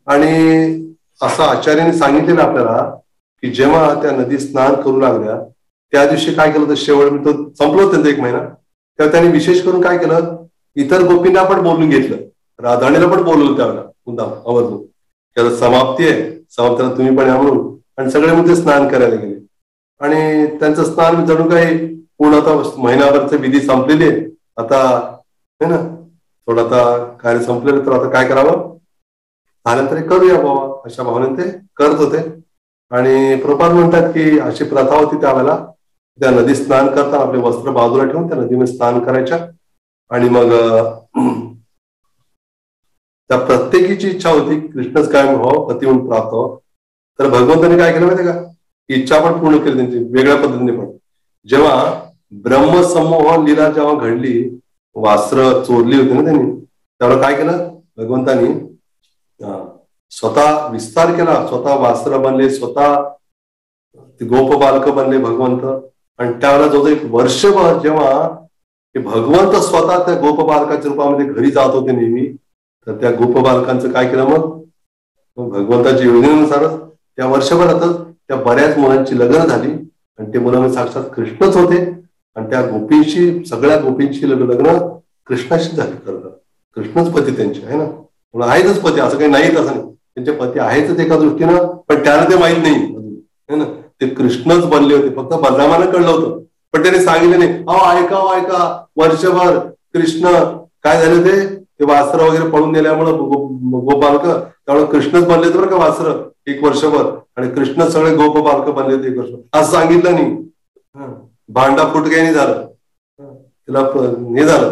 आणि असं आचार्याने सांगितलेलं आपल्याला की जेव्हा त्या नदी स्नान करू लागल्या त्या दिवशी काय केलं होतं, शेवट तो संपलो त्यांचा 1 महिना, तेव्हा त्यांनी विशेष करून काय केलं, इतर गोपींना पण बोलून घेतलं, राधाणीला पण बोलवलं त्यावेळेला मुद्दाम आवर्जून, त्याला समाप्ती आहे, समाप्तीला तुम्ही पण या म्हणून. आणि सगळे मध्ये स्नान करायला गेले आणि त्यांचं स्नान जणू काही पूर्ण आता महिनाभरचं विधी संपलेली आहे, आता है ना, थोडं आता कार्य संपलेलं, तर आता काय करावं, झाल्यानंतर करूया बाबा अशा भावनेने ते करत होते. आणि प्रपात म्हणतात की अशी प्रथा होती त्यावेळेला, त्या नदी स्नान करताना आपले वस्त्र बाजूला ठेवून त्या नदीमध्ये स्नान करायच्या आणि मग त्या प्रत्येकीची इच्छा होती कृष्णच कायम व्हावं, पती म्हणून प्राप्त व्हावं. तर भगवंतांनी काय केलं माहितीये का, इच्छा पण पूर्ण केली त्यांची वेगळ्या पद्धतीने. पण जेव्हा ब्रह्मसमूह लीला जेव्हा घडली, वास्त्र चोरली होती ना त्यांनी, त्यावेळेला काय केलं भगवंतानी, स्वतः विस्तार केला, स्वतः वास्त्र बनले, स्वतः गोप बालक बनले भगवंत. आणि त्यावेळेला जो एक वर्षभर जेव्हा भगवंत स्वतः त्या गोप बालकाच्या रूपामध्ये घरी जात होते नेहमी, तर त्या गोप बालकांचं काय केलं मग भगवंताच्या योजनेनुसारच त्या वर्षभरातच त्या बऱ्याच मुलांची लग्न झाली. आणि ते मुलं साक्षात कृष्णच होते. आणि त्या गोपींशी, सगळ्या गोपींची लग्न कृष्णाशी झाली. खरं कृष्णच पती त्यांचे आहे ना, म्हणून आहेतच पती, असं काही नाही तसं नाही, त्यांचे पती आहेतच एका दृष्टीनं, पण त्याला ते माहित नाही है ना, ते कृष्णच बनले होते. फक्त बलरामानं कळलं होतं, पण त्याने सांगितलं नाही. ऐका वर्षभर कृष्ण काय झाले, ते वास्त्र वगैरे पळून दिल्यामुळं गोपालक, त्यामुळे कृष्णच बनले होते बरं का वास्त्र एक वर्षभर, आणि कृष्ण सगळे गोप बालक बनले होते एक वर्ष, असं सांगितलं नाही. भांडा फुटके नाही झालं, तिला हे झालं,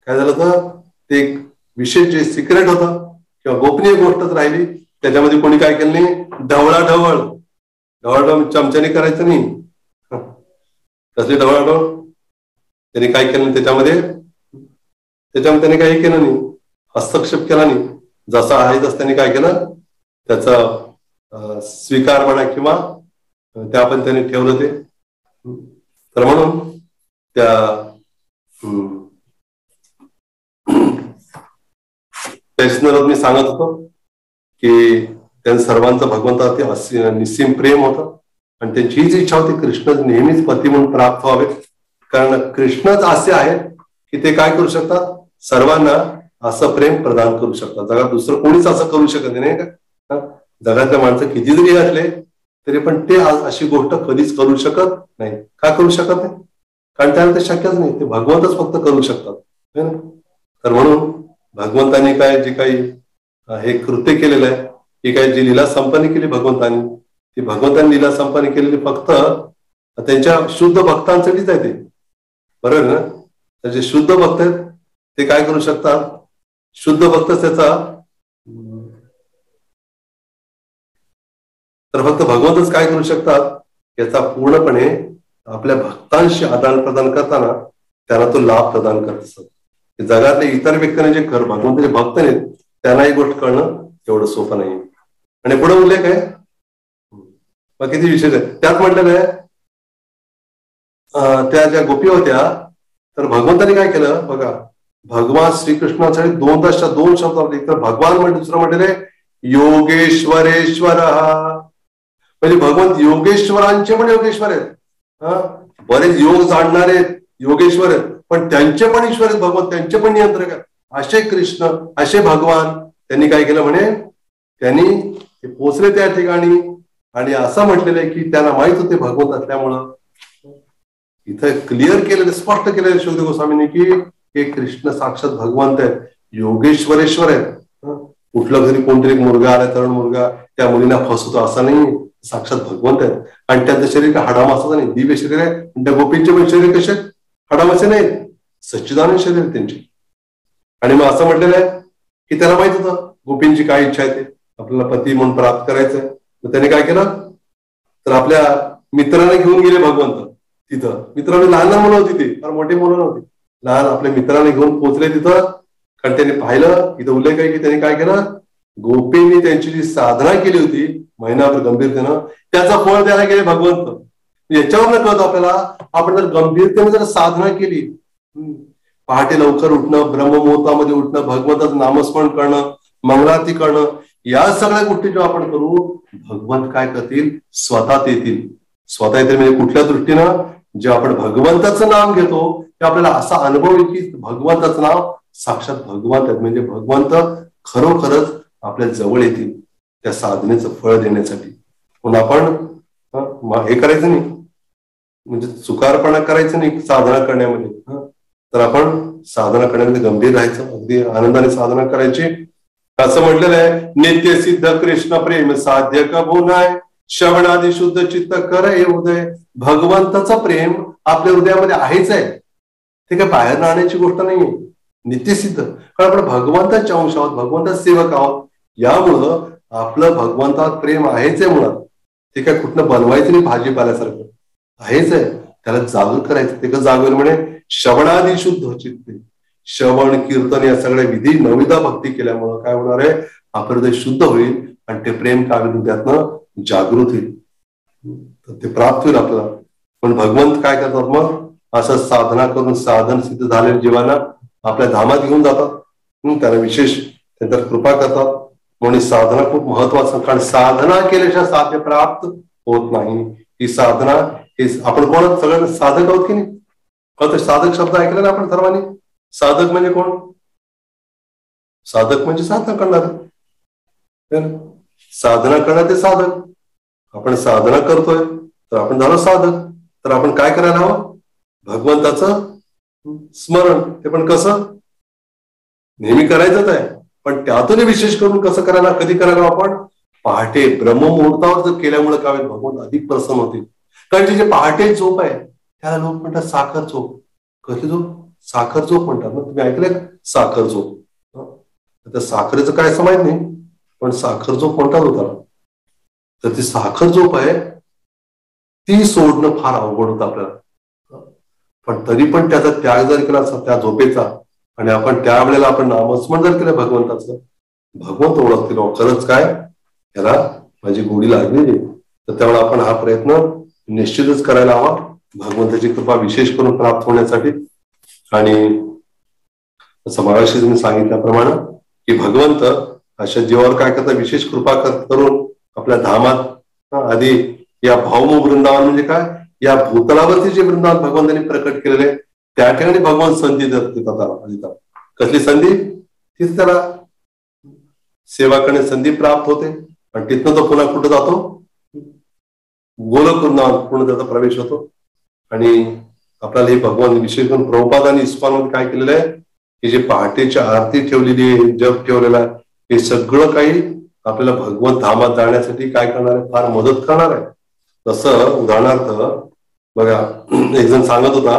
काय झालं तर ते एक विशेष जे सिक्रेट होतं किंवा गोपनीय गोष्टच राहिली, त्याच्यामध्ये कोणी काय केलं नाही, ढवळाढवळ चमच्याने करायचं नाही. कसली ढवळाढवळ त्यांनी काय केलं त्याच्यामध्ये त्यांनी काही केलं नाही, हस्तक्षेप केला नाही. जसं आहे तसं त्यांनी काय केलं, त्याचा स्वीकार म्हणा किंवा त्या पण त्यांनी ठेवलं ते. तर म्हणून त्याच मी सांगत होतो की त्यांचं सर्वांचं भगवंतावरती निस्सीम प्रेम होतं, आणि त्यांची हीच इच्छा होती कृष्ण नेहमीच पती म्हणून प्राप्त व्हावे. कारण कृष्णच असे आहेत की ते काय करू शकतात, सर्वांना असं प्रेम प्रदान करू शकतात. जगात दुसरं कोणीच असं करू शकत नाही का. जगातल्या माणसं किती जरी असले तरी पण ते अशी गोष्ट कधीच करू शकत नाही. का करू शकत नाही, कारण त्याला ते शक्यच नाही, ते भगवंतच फक्त करू शकतात. तर म्हणून भगवंतांनी काय जे काही हे कृत्य केलेलं आहे, ही काय जी लीला संपन्न केली भगवंतांनी, ती भगवंतांनी लीला संपन्न केलेली फक्त त्यांच्या शुद्ध भक्तांसाठीच आहे. ते बरोबर ना, त्याचे शुद्ध भक्त आहेत ते काय करू शकतात, शुद्ध भक्त त्याचा, तर फक्त भगवंतच काय करू शकतात, याचा पूर्णपणे आपल्या भक्तांशी आदान प्रदान करताना त्यांना तो लाभ प्रदान करत असतात. जगातले इतर व्यक्तींना जे भगवंताचे भक्त आहेत त्यांना ही गोष्ट कळणं एवढं सोपं नाही. आणि पुढे उल्लेख आहे मग किती विशेष आहे, त्यात म्हटलेलं आहे त्या ज्या गोपी होत्या, तर भगवंतांनी काय केलं बघा, भगवान श्रीकृष्णासाठी दोन शब्द आपले, तर भगवान म्हणजे दुसरं म्हटलेलं आहे योगेश्वरेश्वर, म्हणजे भगवंत योगेश्वरांचे पण योगेश्वर आहेत. बरेच योग जाणणारे योगेश्वर आहेत, पण त्यांचे पण ईश्वर आहेत भगवंत, त्यांचे पण नियंत्रक आहेत. असे कृष्ण, असे भगवान त्यांनी काय केलं म्हणे, त्यांनी ते पोचले त्या ठिकाणी. आणि असं म्हटलेलं आहे की त्यांना माहित होते भगवंत असल्यामुळं, इथं क्लिअर केलेलं, स्पष्ट केलेलं शुकदेव गोस्वामींनी की हे कृष्ण साक्षात भगवंत आहेत, योगेश्वरेश्वर आहेत. कुठलं घरी कोणतरी एक मुलगा आला, तरुण मुलगा, त्या मुलीला फसवतो असं नाही, साक्षात भगवंत आहेत. आणि त्यांचं शरीर काय हाडामासाचं नाही, दिव्य शरीर आहे. त्या गोपींचे पण शरीर कसे हाडामासे नाहीत, सच्चिदानंद शरीर त्यांची. आणि मग असं म्हटलेलं आहे की त्याला माहित होतं गोपींची काय इच्छा आहे, ते आपल्याला पती म्हणून प्राप्त करायचंय. तर त्याने काय केलं, तर आपल्या मित्रांना घेऊन गेले भगवंत तिथं. मित्रांनी लहान लहान मुलं होती, ती फार मोठी मुलं नव्हती, लहान आपल्या मित्रांना घेऊन पोहोचले तिथं. कारण त्यांनी पाहिलं, इथं उल्लेख आहे की त्यांनी काय केलं, गोपींनी त्यांची जी साधना केली होती महिनाभर गंभीरतेनं, त्याचा फळ द्यायला गेले भगवंत. याच्यावर कळतं आपल्याला, आपण जर गंभीरतेने जर साधना केली, पहाटे लवकर उठणं, ब्रह्ममुहूर्तामध्ये उठणं, भगवंताचं नामस्मरण करणं, मंगलारती करणं, या सगळ्या गोष्टी जेव्हा आपण करू, भगवंत काय करतील, स्वतः येतील. स्वतः येतील म्हणजे कुठल्या दृष्टीनं, जेव्हा आपण भगवंताचं नाम घेतो ते आपल्याला असा अनुभव येईल की भगवंताचं नाव साक्षात भगवंत आहेत, म्हणजे भगवंत खरोखरच आपल्या जवळ येतील त्या साधनेचं फळ देण्यासाठी. म्हणून आपण हे करायचं नाही, म्हणजे चुकारपणा करायचं नाही साधना करण्यामध्ये. तर आपण साधना करण्यामध्ये गंभीर राहायचं, अगदी आनंदाने साधना करायची. असं म्हटलेलं आहे, नित्य सिद्ध कृष्ण प्रेम साध्य कबुनाय, श्रवणादी शुद्ध चित्त कर हे उदय. भगवंताचं प्रेम आपल्या हृदयामध्ये आहेच आहे, ते काय बाहेर राहण्याची गोष्ट नाहीये. नित्यसिद्ध, कारण आपण भगवंताचे अंश आहोत, भगवंताचे सेवक आहोत. यामुळं आपलं भगवंतावर प्रेम आहेच आहे मुळात. ते काय कुठनं बनवायचं नाही भाजीपाल्यासारखं, आहेच आहे. त्याला जागृत करायचं. ते कसं जागवेल म्हणे, श्रवणादी शुद्ध चित्ते. श्रवण कीर्तन या सगळ्या विधी नविदा भक्ती केल्यामुळं काय होणार आहे, आपलं हृदय शुद्ध होईल आणि ते प्रेम काव्य त्यातनं जागृत होईल, ते प्राप्त होईल आपल्याला. पण भगवंत काय करतात मग, असं साधना करून साधन सिद्ध झालेल्या जीवांना आपल्या धामात घेऊन जातात. त्यांना विशेष त्यांच्यावर कृपा करतात. म्हणून साधना खूप महत्वाचं, कारण साधना केल्याशिवाय साध्य प्राप्त होत नाही. ही साधना, हे आपण कोण सगळ्यांना साधक आहोत की नाही. तर साधक शब्द ऐकला ना आपण सर्वांनी. साधक म्हणजे कोण, साधक म्हणजे साधना करणार, साधना करणार ते साधक. आपण साधना करतोय तर आपण झालो साधक. तर आपण काय करायला हवं, भगवंताचं स्मरण. ते पण कसं, नेहमी करायचंच आहे, पण त्यातून विशेष करून कसं करायला, कधी करायला आपण, पहाटे ब्रह्ममुहूर्तावर जर केल्यामुळे काय होईल, भगवंत अधिक प्रसन्न होतील. कारण जे पहाटे झोप आहे त्याला लोक म्हणतात साखर झोप. कसली झोप, साखर झोप म्हणतात ना, तुम्ही ऐकलंय का, साखर झोप. त्या साखरेचं काय असं माहित नाही, पण साखर झोप म्हणतात होता. तर ती साखर झोप आहे ती सोडणं फार अवघड होतं आपल्याला. पण तरी पण त्याचा त्याग जर केला त्या झोपेचा, आणि आपण त्यावेळेला आपण नामस्मरण जर केलं भगवंताचं, भगवंत ओळखतील खरंच काय याला माझी गोडी लागली. तर त्यामुळे आपण हा प्रयत्न निश्चितच करायला हवा, भगवंताची कृपा विशेष करून प्राप्त होण्यासाठी. आणि मगाशी तुम्ही सांगितल्याप्रमाणे की भगवंत अशा जीवावर काय करतात, विशेष कृपा करून आपल्या धामात, आधी या भावमोह वृंदावन म्हणजे काय, या भूतलावरती जे वृंदावन भगवंतांनी प्रकट केलेले, त्या ठिकाणी भगवान संधी देतात. कसली संधी, तीच त्याला सेवा करण्याची संधी प्राप्त होते. आणि तिथनं तो पुन्हा कुठं जातो, गोलोक वृंदावन, पूर्ण त्याचा प्रवेश होतो. आणि आपल्याला हे भगवान विशेष करून प्रभुपादांनी इस्कॉनमध्ये काय केलेलं आहे, की जे पहाटेची आरती ठेवलेली आहे, जप ठेवलेला आहे, हे सगळं काही आपल्याला भगवंत धामात जाण्यासाठी काय करणार आहे, फार मदत करणार आहे. तसं उदाहरणार्थ बघा, एक जण सांगत होता,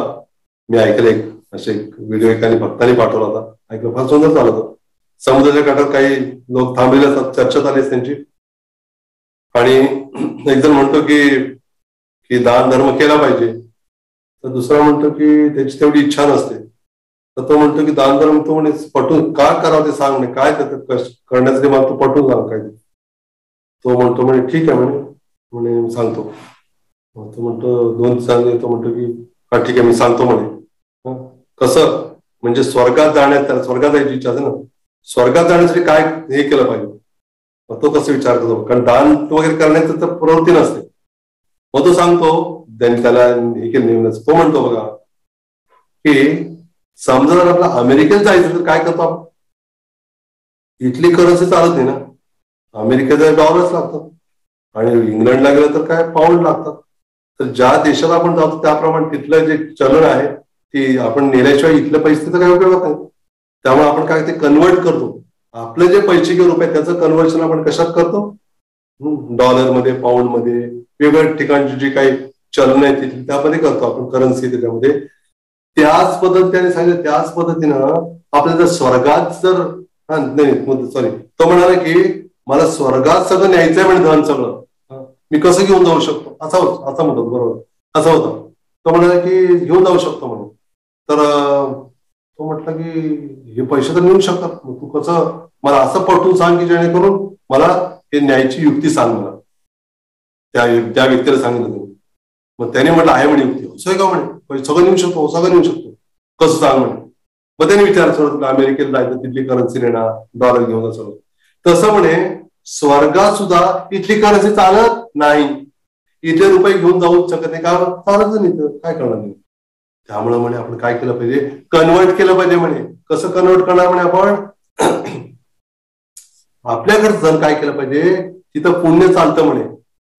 मी ऐकलं, एक असे व्हिडिओ एकाने भक्तांनी पाठवला होता, ऐकलं, फार सुंदर चालत होतं. समुद्राच्या काठावर काही लोक थांबलेले असतात, चर्चा झाली त्यांची, आणि एक जण म्हणतो की दान धर्म केला पाहिजे, तर दुसरा म्हणतो की त्याची तेवढी इच्छा नसते. तर तो म्हणतो की दान धर्म तो म्हणे पटून का करावं ते सांग, म्हणे काय करण्यासाठी मला तू पटून सांग काय. तो म्हणतो म्हणे ठीक आहे म्हणे सांगतो. तो म्हणतो 2 दिवसांनी तो म्हणतो की हा ठीक आहे मी सांगतो म्हणे. कसं म्हणजे स्वर्गात जायची इच्छा आहे ना, स्वर्गात जाण्यासाठी काय हे केलं पाहिजे. मग तो कसं विचार करतो, कारण दान वगैरे करण्याचं तर प्रवृत्ती नसते. मग तो सांगतो, त्याला हे केलं नेमकं. तो म्हणतो बघा की समजा जर आपला अमेरिकेत जायचं तर काय करतो आपण, इथली करन्सी चालत नाही ना, अमेरिकेत डॉलर्स लागतात, आणि इंग्लंडला गेलं तर काय पाऊंड लागतात. तर ज्या देशाला आपण जातो त्याप्रमाणे तिथलं जे चलन आहे ती आपण नेल्याशिवाय इथल्या पैसे काय उपयोग होत नाही. त्यामुळे आपण काय ते कन्वर्ट करतो, आपले जे पैसे किंवा रुपये त्याचं कन्व्हर्शन आपण कशात करतो, डॉलरमध्ये, पाऊंडमध्ये, वेगवेगळ्या ठिकाणची जी काही चलन आहे तिथली त्यामध्ये करतो आपण करन्सी त्याच्यामध्ये. त्याच पद्धतीने सांगितलं, त्याच पद्धतीनं आपल्याला जर स्वर्गात जर सॉरी तो म्हणाला की मला स्वर्गात सगळं न्यायचंय म्हणजे धन सगळं, मी कसं घेऊन जाऊ शकतो, असं म्हणतो. बरोबर असं होतं. तो म्हणाला की घेऊन जाऊ शकतो म्हणून. तर तो म्हटलं की हे पैसे तर नेऊ शकतात, तू कसं मला असं पटवून सांग की जेणेकरून मला हे न्यायची युक्ती सांग मला. त्या व्यक्तीला सांगितलं तुम्ही. मग त्याने म्हटलं आहे म्हणे युक्ती. असं का म्हणे, सगळं नेऊ शकतो, सगळं नेऊ शकतो, कसं सांग म्हणे. मग त्याने विचारलं तुला अमेरिकेत जायचं, तिथली करन्सी नेणार, डॉलर घेऊन सगळं. तसं म्हणे स्वर्गात सुद्धा इथली करन्सी चालत नाही, इथे रुपये घेऊन जाऊ शकत नाही, का चालत नाही, काय करणार नाही. त्यामुळे म्हणे आपण काय केलं पाहिजे, कन्वर्ट केलं पाहिजे म्हणे. कसं कन्वर्ट करणार म्हणे आपण, आपल्याकडे धन काय केलं पाहिजे, तिथं पुण्य चालतं म्हणे.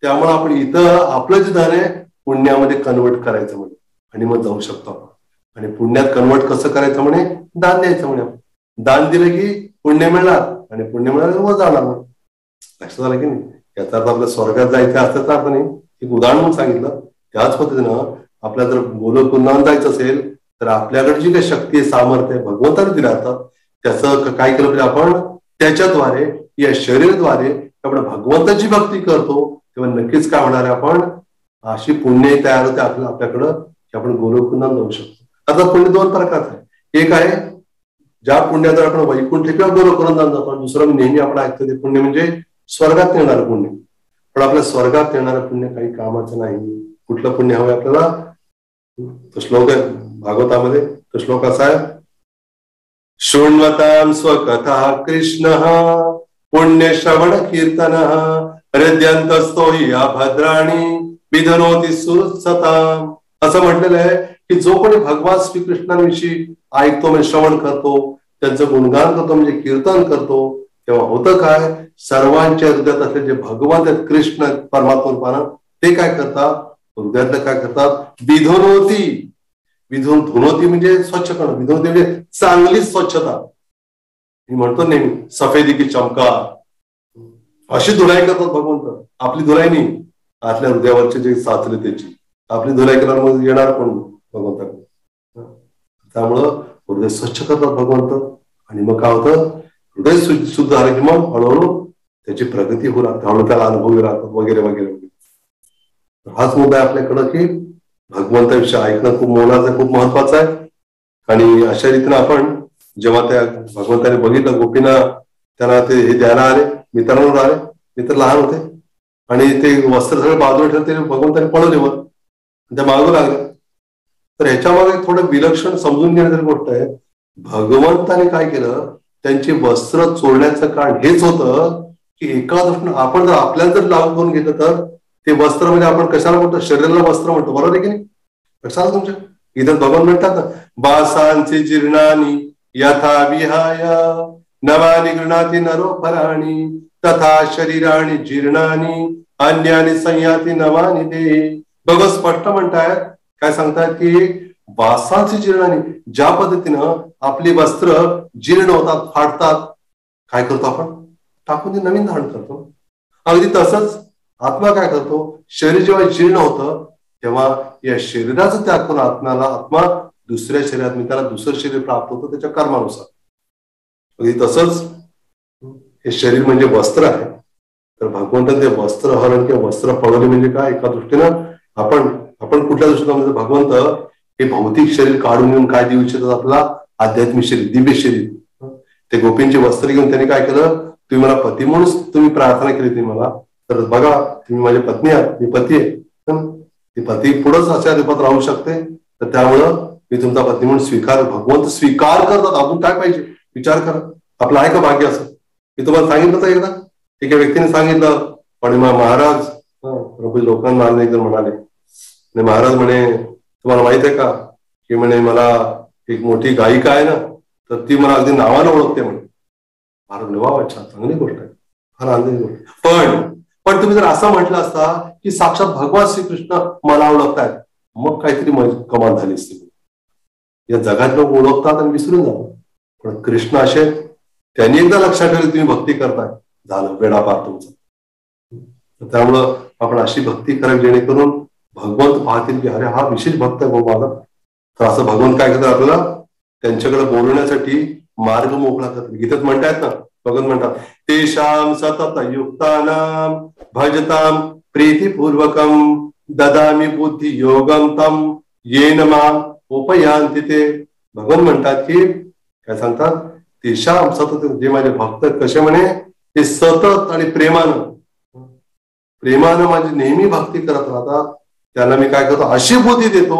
त्यामुळे आपण इथं आपलं जे धन आहे पुण्यामध्ये कन्वर्ट करायचं म्हणे, आणि मग जाऊ शकतो आपण. आणि पुण्यात कन्वर्ट कसं करायचं म्हणे, दान द्यायचं म्हणे. दान दिलं की पुण्य मिळणार, आणि पुण्य मिळालं व जाणार म्हणे. लक्षात आलं की नाही. याचा अर्थ आपल्या स्वर्गात जायचं असल्याचा अर्थ नाही, एक उदाहरण म्हणून सांगितलं. त्याच पद्धतीनं आपल्याला जर गोलोक वृंदावन जायचं असेल तर आपल्याकडे जी काही शक्ती आहे, सामर्थ्य आहे, भगवंताने दिले असतात. त्याचं काय केलं पाहिजे आपण, त्याच्याद्वारे या शरीराद्वारे आपण भगवंताची भक्ती करतो तेव्हा नक्कीच काय होणार आहे, आपण अशी पुण्य तयार होते आपल्याकडं की आपण गोलोकनाथ जाऊ शकतो. आता पुण्य दोन प्रकारचं आहे. एक आहे ज्या पुण्यात आपण वैकुंठ किंवा गोलोकनाथ जातो. दुसरं नेहमी आपण ऐकतो ते पुण्य म्हणजे स्वर्गात येणारं पुण्य. पण आपल्या स्वर्गात येणारं पुण्य काही कामाचं नाही. कुठलं पुण्य हवं आपल्याला, तो श्लोक आहे भागवतामध्ये. तो श्लोक असा आहे, शृण्वतां स्वकथा कृष्ण पुण्य श्रवण कीर्तन हृदयंतस्थो हि अभद्राणी विधनोती सुसताम. असं म्हटलेलं आहे की जो कोणी भगवान श्रीकृष्णांविषयी ऐकतो, म्हणजे श्रवण करतो, त्यांचं गुणगान करतो, म्हणजे कीर्तन करतो, तेव्हा होतं काय, सर्वांच्या हृदयात असले जे भगवान आहेत, कृष्ण परमात्मा, ते काय करतात, हृदयातलं काय करतात, विधनोती. धुनोती म्हणजे स्वच्छ करणं, विधनोती म्हणजे चांगली स्वच्छता. मी म्हणतो नेहमी सफेदी की चमका, अशी धुलाई करतात भगवंत. आपली धुलाई नाही, आपल्या हृदयावरचे जे साचले त्याची. आपली धुलाई केल्यावर मग येणार कोण भगवंताकडे. त्यामुळं हृदय स्वच्छ करतात भगवंत. आणि मग काय होतं, हृदय शुद्ध झालं की मग हळूहळू त्याची प्रगती होऊ लागते, हळूहळू त्याला अनुभवी राहतात वगैरे वगैरे वगैरे. हाच मुद्दा आहे आपल्याकडं की भगवंताविषयी ऐकणं खूप मोलाचं, खूप महत्वाचं आहे. आणि अशा रीतीनं आपण जेव्हा त्या भगवंताने बघितलं, गोपीना त्यांना ते हे द्यायला आले, मित्रांवर आले, मित्र लहान होते आणि ते वस्त्र सगळे बाजूला ठेवून ते भगवंताने पळवले वर, त्या मागू लागले. तर ह्याच्यामागे थोडं विलक्षण समजून घेण्याची गोष्ट आहे. भगवंताने काय केलं, त्यांची वस्त्र चोरण्याचं कारण हेच होतं की एका दृष्टीनं आपण जर आपल्याला जर लागू करून घेतलं तर ते वस्त्र म्हणजे आपण कशाला म्हणतो, शरीराला वस्त्र म्हणतो, बरोबर आहे की नाही. लक्षात तुमच्या इथं भगवान म्हणतात ना, बासांची जीर्णानी यथा विहाय नवानी गृणाती नरोपराणी तथा शरीराणी जीर्णानी अन्यानी संयाती नवानी दे. बघ स्पष्ट म्हणतायत, काय सांगतायत की वासांची जीर्णानी, ज्या पद्धतीनं आपली वस्त्र जीर्ण होतात, फाटतात, काय करतो आपण, टाकून ते नवीन धारण करतो. अगदी तसंच आत्मा काय करतो, शरीर जेव्हा जीर्ण होतं तेव्हा या शरीराचं त्याग करून आत्मा दुसऱ्या शरीरात, मी त्याला दुसरं शरीर प्राप्त होतं त्याच्या कर्मानुसार. अगदी तसंच हे शरीर म्हणजे वस्त्र आहे. तर भगवंताने ते वस्त्र हरण किंवा वस्त्र पळवले म्हणजे काय, एका दृष्टीनं आपण कुठल्या दृष्टीनं म्हणजे भगवंत हे भौतिक शरीर काढून घेऊन काय देऊ इच्छितात, आपला आध्यात्मिक शरीर, दिव्य शरीर. ते गोपींची वस्त्र घेऊन त्यांनी काय केलं, तुम्ही मला पती म्हणून तुम्ही प्रार्थना केली होती मला, तर बघा तुम्ही माझी पत्नी आहात, मी पती आहे. ती पती पुढंच अशा रूपात राहू शकते, तर त्यामुळं मी तुमचा पत्नी म्हणून स्वीकार, भगवंत स्वीकार करतात. अजून काय पाहिजे, विचार करा, आपलं आहे का भाग्य असं. मी तुम्हाला सांगितलं तर एकदा एका व्यक्तीने सांगितलं, पण महाराज प्रभू लोकांना एकदा म्हणाले, महाराज म्हणे तुम्हाला माहित आहे का की म्हणे मला एक मोठी गायिका आहे ना, तर ती मला अगदी नावानं ओळखते म्हणे. महाराज वा, अच्छा, चांगली गोष्ट आहे, फार आनंदी गोष्ट. पण तुम्ही जर असं म्हटलं असता की साक्षात भगवान श्रीकृष्ण मला ओळखतायत, मग काहीतरी कमाल झाली असती. या जगात लोक ओळखतात आणि विसरून जातात, पण कृष्ण असे त्यांनी एकदा लक्षात ठेवलं तुम्ही भक्ती करताय, झालं वेळा पार तुमचा. त्यामुळं आपण अशी भक्ती करावी जेणेकरून भगवंत पाहतील की अरे हा विशेष भक्त आहे बाबा माझा. तर असं भगवंत काय करतात, आपल्याला त्यांच्याकडे बोलवण्यासाठी मार्ग मोकळा करतात. गीतेत म्हणतायत ना, भगवंत म्हणतात, तेषां सतत युक्तानां भजतां प्रीतिपूर्वकं ददामी बुद्धी योगम तम येन माम उपयांती ते. भगवान म्हणतात की काय सांगतात, तेषां सतत, जे माझे भक्त कसे म्हणे, ते सतत आणि प्रेमानं माझी नेहमी भक्ती करत राहतात, त्यांना मी काय करतो, अशी बुद्धी देतो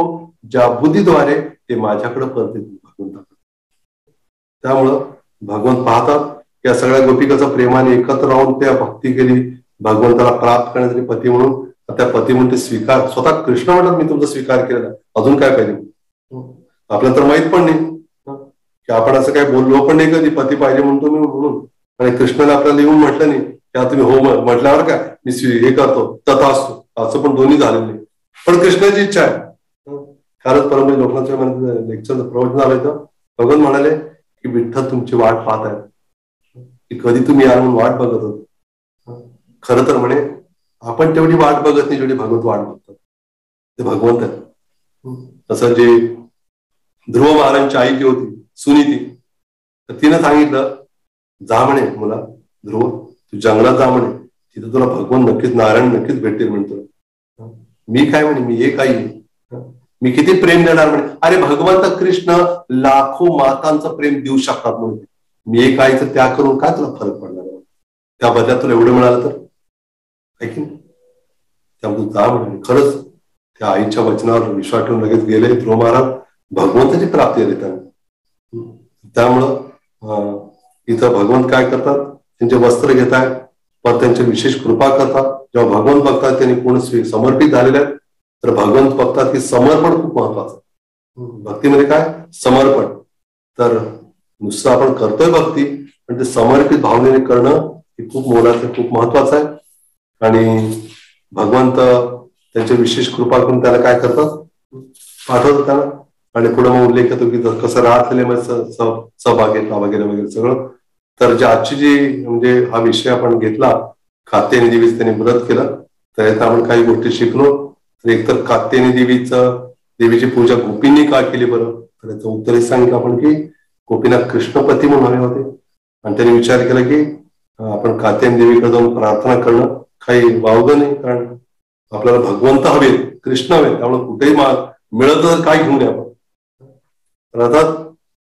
ज्या बुद्धीद्वारे ते माझ्याकडे परत भगवंताकडे. त्यामुळं भगवंत पाहतात या सगळ्या गोपिकाचं प्रेमाने एकत्र राहून त्या भक्ती केली, भगवंताला प्राप्त करण्यासाठी पती म्हणून. त्या पती म्हणते स्वीकार, स्वतः कृष्ण म्हणतात मी तुमचा स्वीकार केलेला, अजून काय पाहिजे. आपल्याला तर माहित पण नाही की आपण असं काय बोललो पण नाही कधी, पती पाहिजे म्हणतो मी म्हणून. आणि कृष्णाने आपल्याला येऊन म्हटलं नाही की तुम्ही हो म्हटल्यावर काय मी हे करतो तथास्तु, असं पण दोन्ही झालेलं नाही. पण कृष्णाची इच्छा आहे. खरंच परम लोकांच्या लेक्चरचं प्रवचन आलं होतं, भगवान म्हणाले की विठ्ठल तुमची वाट पाहत आहेत, की कधी तुम्ही यार म्हणून वाट बघत होत. खरं तर म्हणे आपण तेवढी वाट बघत नाही जेवढी भगवंत वाट बघतात, ते भगवंत आहे. तसं जे ध्रुव महाराजांची आई जी होती सुनीती, तर तिनं सांगितलं, जा म्हणे मुला ध्रुव, तू जंगलात जा म्हणे, तिथं तुला भगवान नक्कीच, नारायण नक्कीच भेटतील म्हणतो. मी काय म्हणे, मी एक आई, मी किती प्रेम देणार म्हणे. अरे भगवंत कृष्ण लाखो मातांचं प्रेम देऊ शकतात म्हणून, मी एक आईचं त्याग करून काय तुला फरक पडणार, त्या बदल्यात तुला एवढं मिळालं तर, ऐक ना. त्यामुळे जा म्हणे. खरंच त्या आईच्या वचनावर विश्वास ठेवून लगेच गेले ध्रुव महाराज, भगवंताची प्राप्ती झाली त्यांना. त्यामुळं इथं भगवंत काय करतात, त्यांचे वस्त्र घेतात, पर त्यांची विशेष कृपा करतात. जेव्हा भगवंत बघतात त्यांनी पूर्ण समर्पित झालेले आहेत, तर भगवंत बघतात की समर्पण खूप महत्वाचं. भक्तीमध्ये काय समर्पण, तर नुसतं आपण करतोय भक्ती, पण ते समर्पित भावनेने करणं हे खूप मोलाचं, खूप महत्वाचं आहे. आणि भगवंत त्यांची विशेष कृपा करून त्याला काय करतात, पाठवतात त्याला. आणि पुढे मग उल्लेख येतो की कसं राहतले सहभाग घेतला वगैरे वगैरे सगळं. तर जे आजची जी म्हणजे हा विषय आपण घेतला, कात्यायनी देवीचं त्यांनी व्रत केलं, तर यात आपण काही गोष्टी शिकलो. तर एकतर कात्यायनी देवीची पूजा गोपींनी का केली बरं, तर याचं उत्तर हे सांगितलं आपण की गोपीनाथ कृष्णपती म्हणून हवे होते. आणि त्यांनी विचार केला की आपण कात्यायनी देवीकडे जाऊन प्रार्थना करणं काही वावगं नाही, कारण आपल्याला भगवंत हवे, कृष्ण हवे, त्यामुळे कुठेही मिळत तर काय घेऊन आपण. तर अर्थात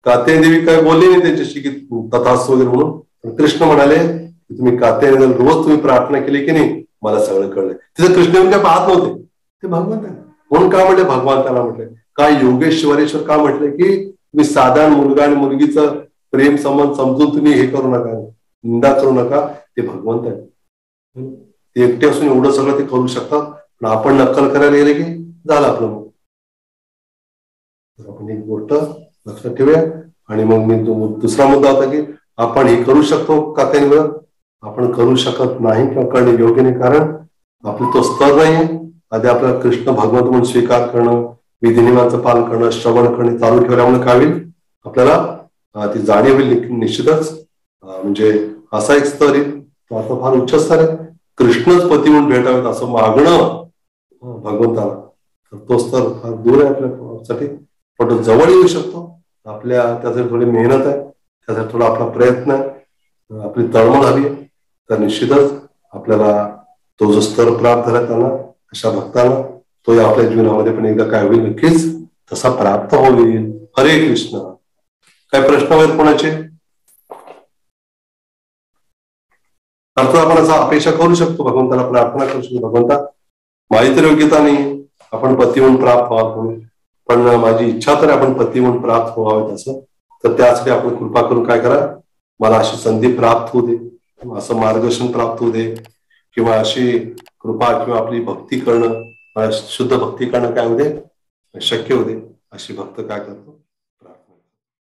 कात्यायनी देवी काय बोलली नाही त्यांच्याशी की तथास्तु वगैरे म्हणून, पण कृष्ण म्हणाले की तुम्ही कात्यायनी रोज तुम्ही प्रार्थना केली की नाही, मला सगळं कळलंय. तिथं कृष्ण येऊन काय पाहत नव्हते, ते भगवंत आहे म्हणून का म्हटले, भगवंताला म्हटले. काय योगेश्वरेश्वर का म्हटले की तुम्ही साधारण मुलगा आणि मुलगीचं प्रेम संबंध समजून तुम्ही हे करू नका, निंदा करू नका, ते भगवंत आहे. ते एकटे असून एवढं सगळं ते करू शकतात, पण आपण नक्कल करायला गेले की झालं आपलं. आपण एक गोष्ट लक्षात ठेवूया. आणि मग मी दुसरा मुद्दा होता की आपण हे करू शकतो कात्यायनी व्रत, आपण करू शकत नाही किंवा करणे योग्य नाही, कारण आपलं तो स्तर नाहीये. आधी आपल्याला कृष्ण भगवंत म्हणून स्वीकार करणं, विधिनियमांचं पालन करणं, श्रवण करणे चालू ठेवल्यामुळे काय होईल, आपल्याला ती जाणीव होईल निश्चितच. म्हणजे असा एक स्तर येईल, तो आता फार उच्च स्तर आहे. कृष्णच पती म्हणून भेटावेत असं मागणं भगवंताला, तर तो स्तर फार दूर आहे आपल्यासाठी, पण तो जवळ येऊ शकतो. आपल्या त्यासाठी थोडी मेहनत आहे, त्यासाठी थोडा आपला प्रयत्न आहे, आपली तळमळ हवी आहे. तर निश्चितच आपल्याला तो जो स्तर प्राप्त झाला त्यांना, अशा भक्तांना, तो आपल्या जीवनामध्ये पण एकदा काय होईल, नक्कीच तसा प्राप्त होईल. हरे कृष्ण. काय प्रश्न आहेत कोणाचे? अर्थात आपण असा अपेक्षा करू शकतो, भगवंताला प्रार्थना करू शकतो, भगवंता माझी तर योग्यता नाही आपण पती म्हणून प्राप्त व्हावं, पण माझी इच्छा तर आपण पती म्हणून प्राप्त व्हावेत असं. तर त्यासाठी आपण कृपा करून काय करा, मला अशी संधी प्राप्त होऊ दे, असं मार्गदर्शन प्राप्त होऊ दे, किंवा अशी कृपा किंवा आपली भक्ती करणं, शुद्ध भक्ती करणं काय होऊ दे, शक्य होऊ दे. अशी भक्त काय करतो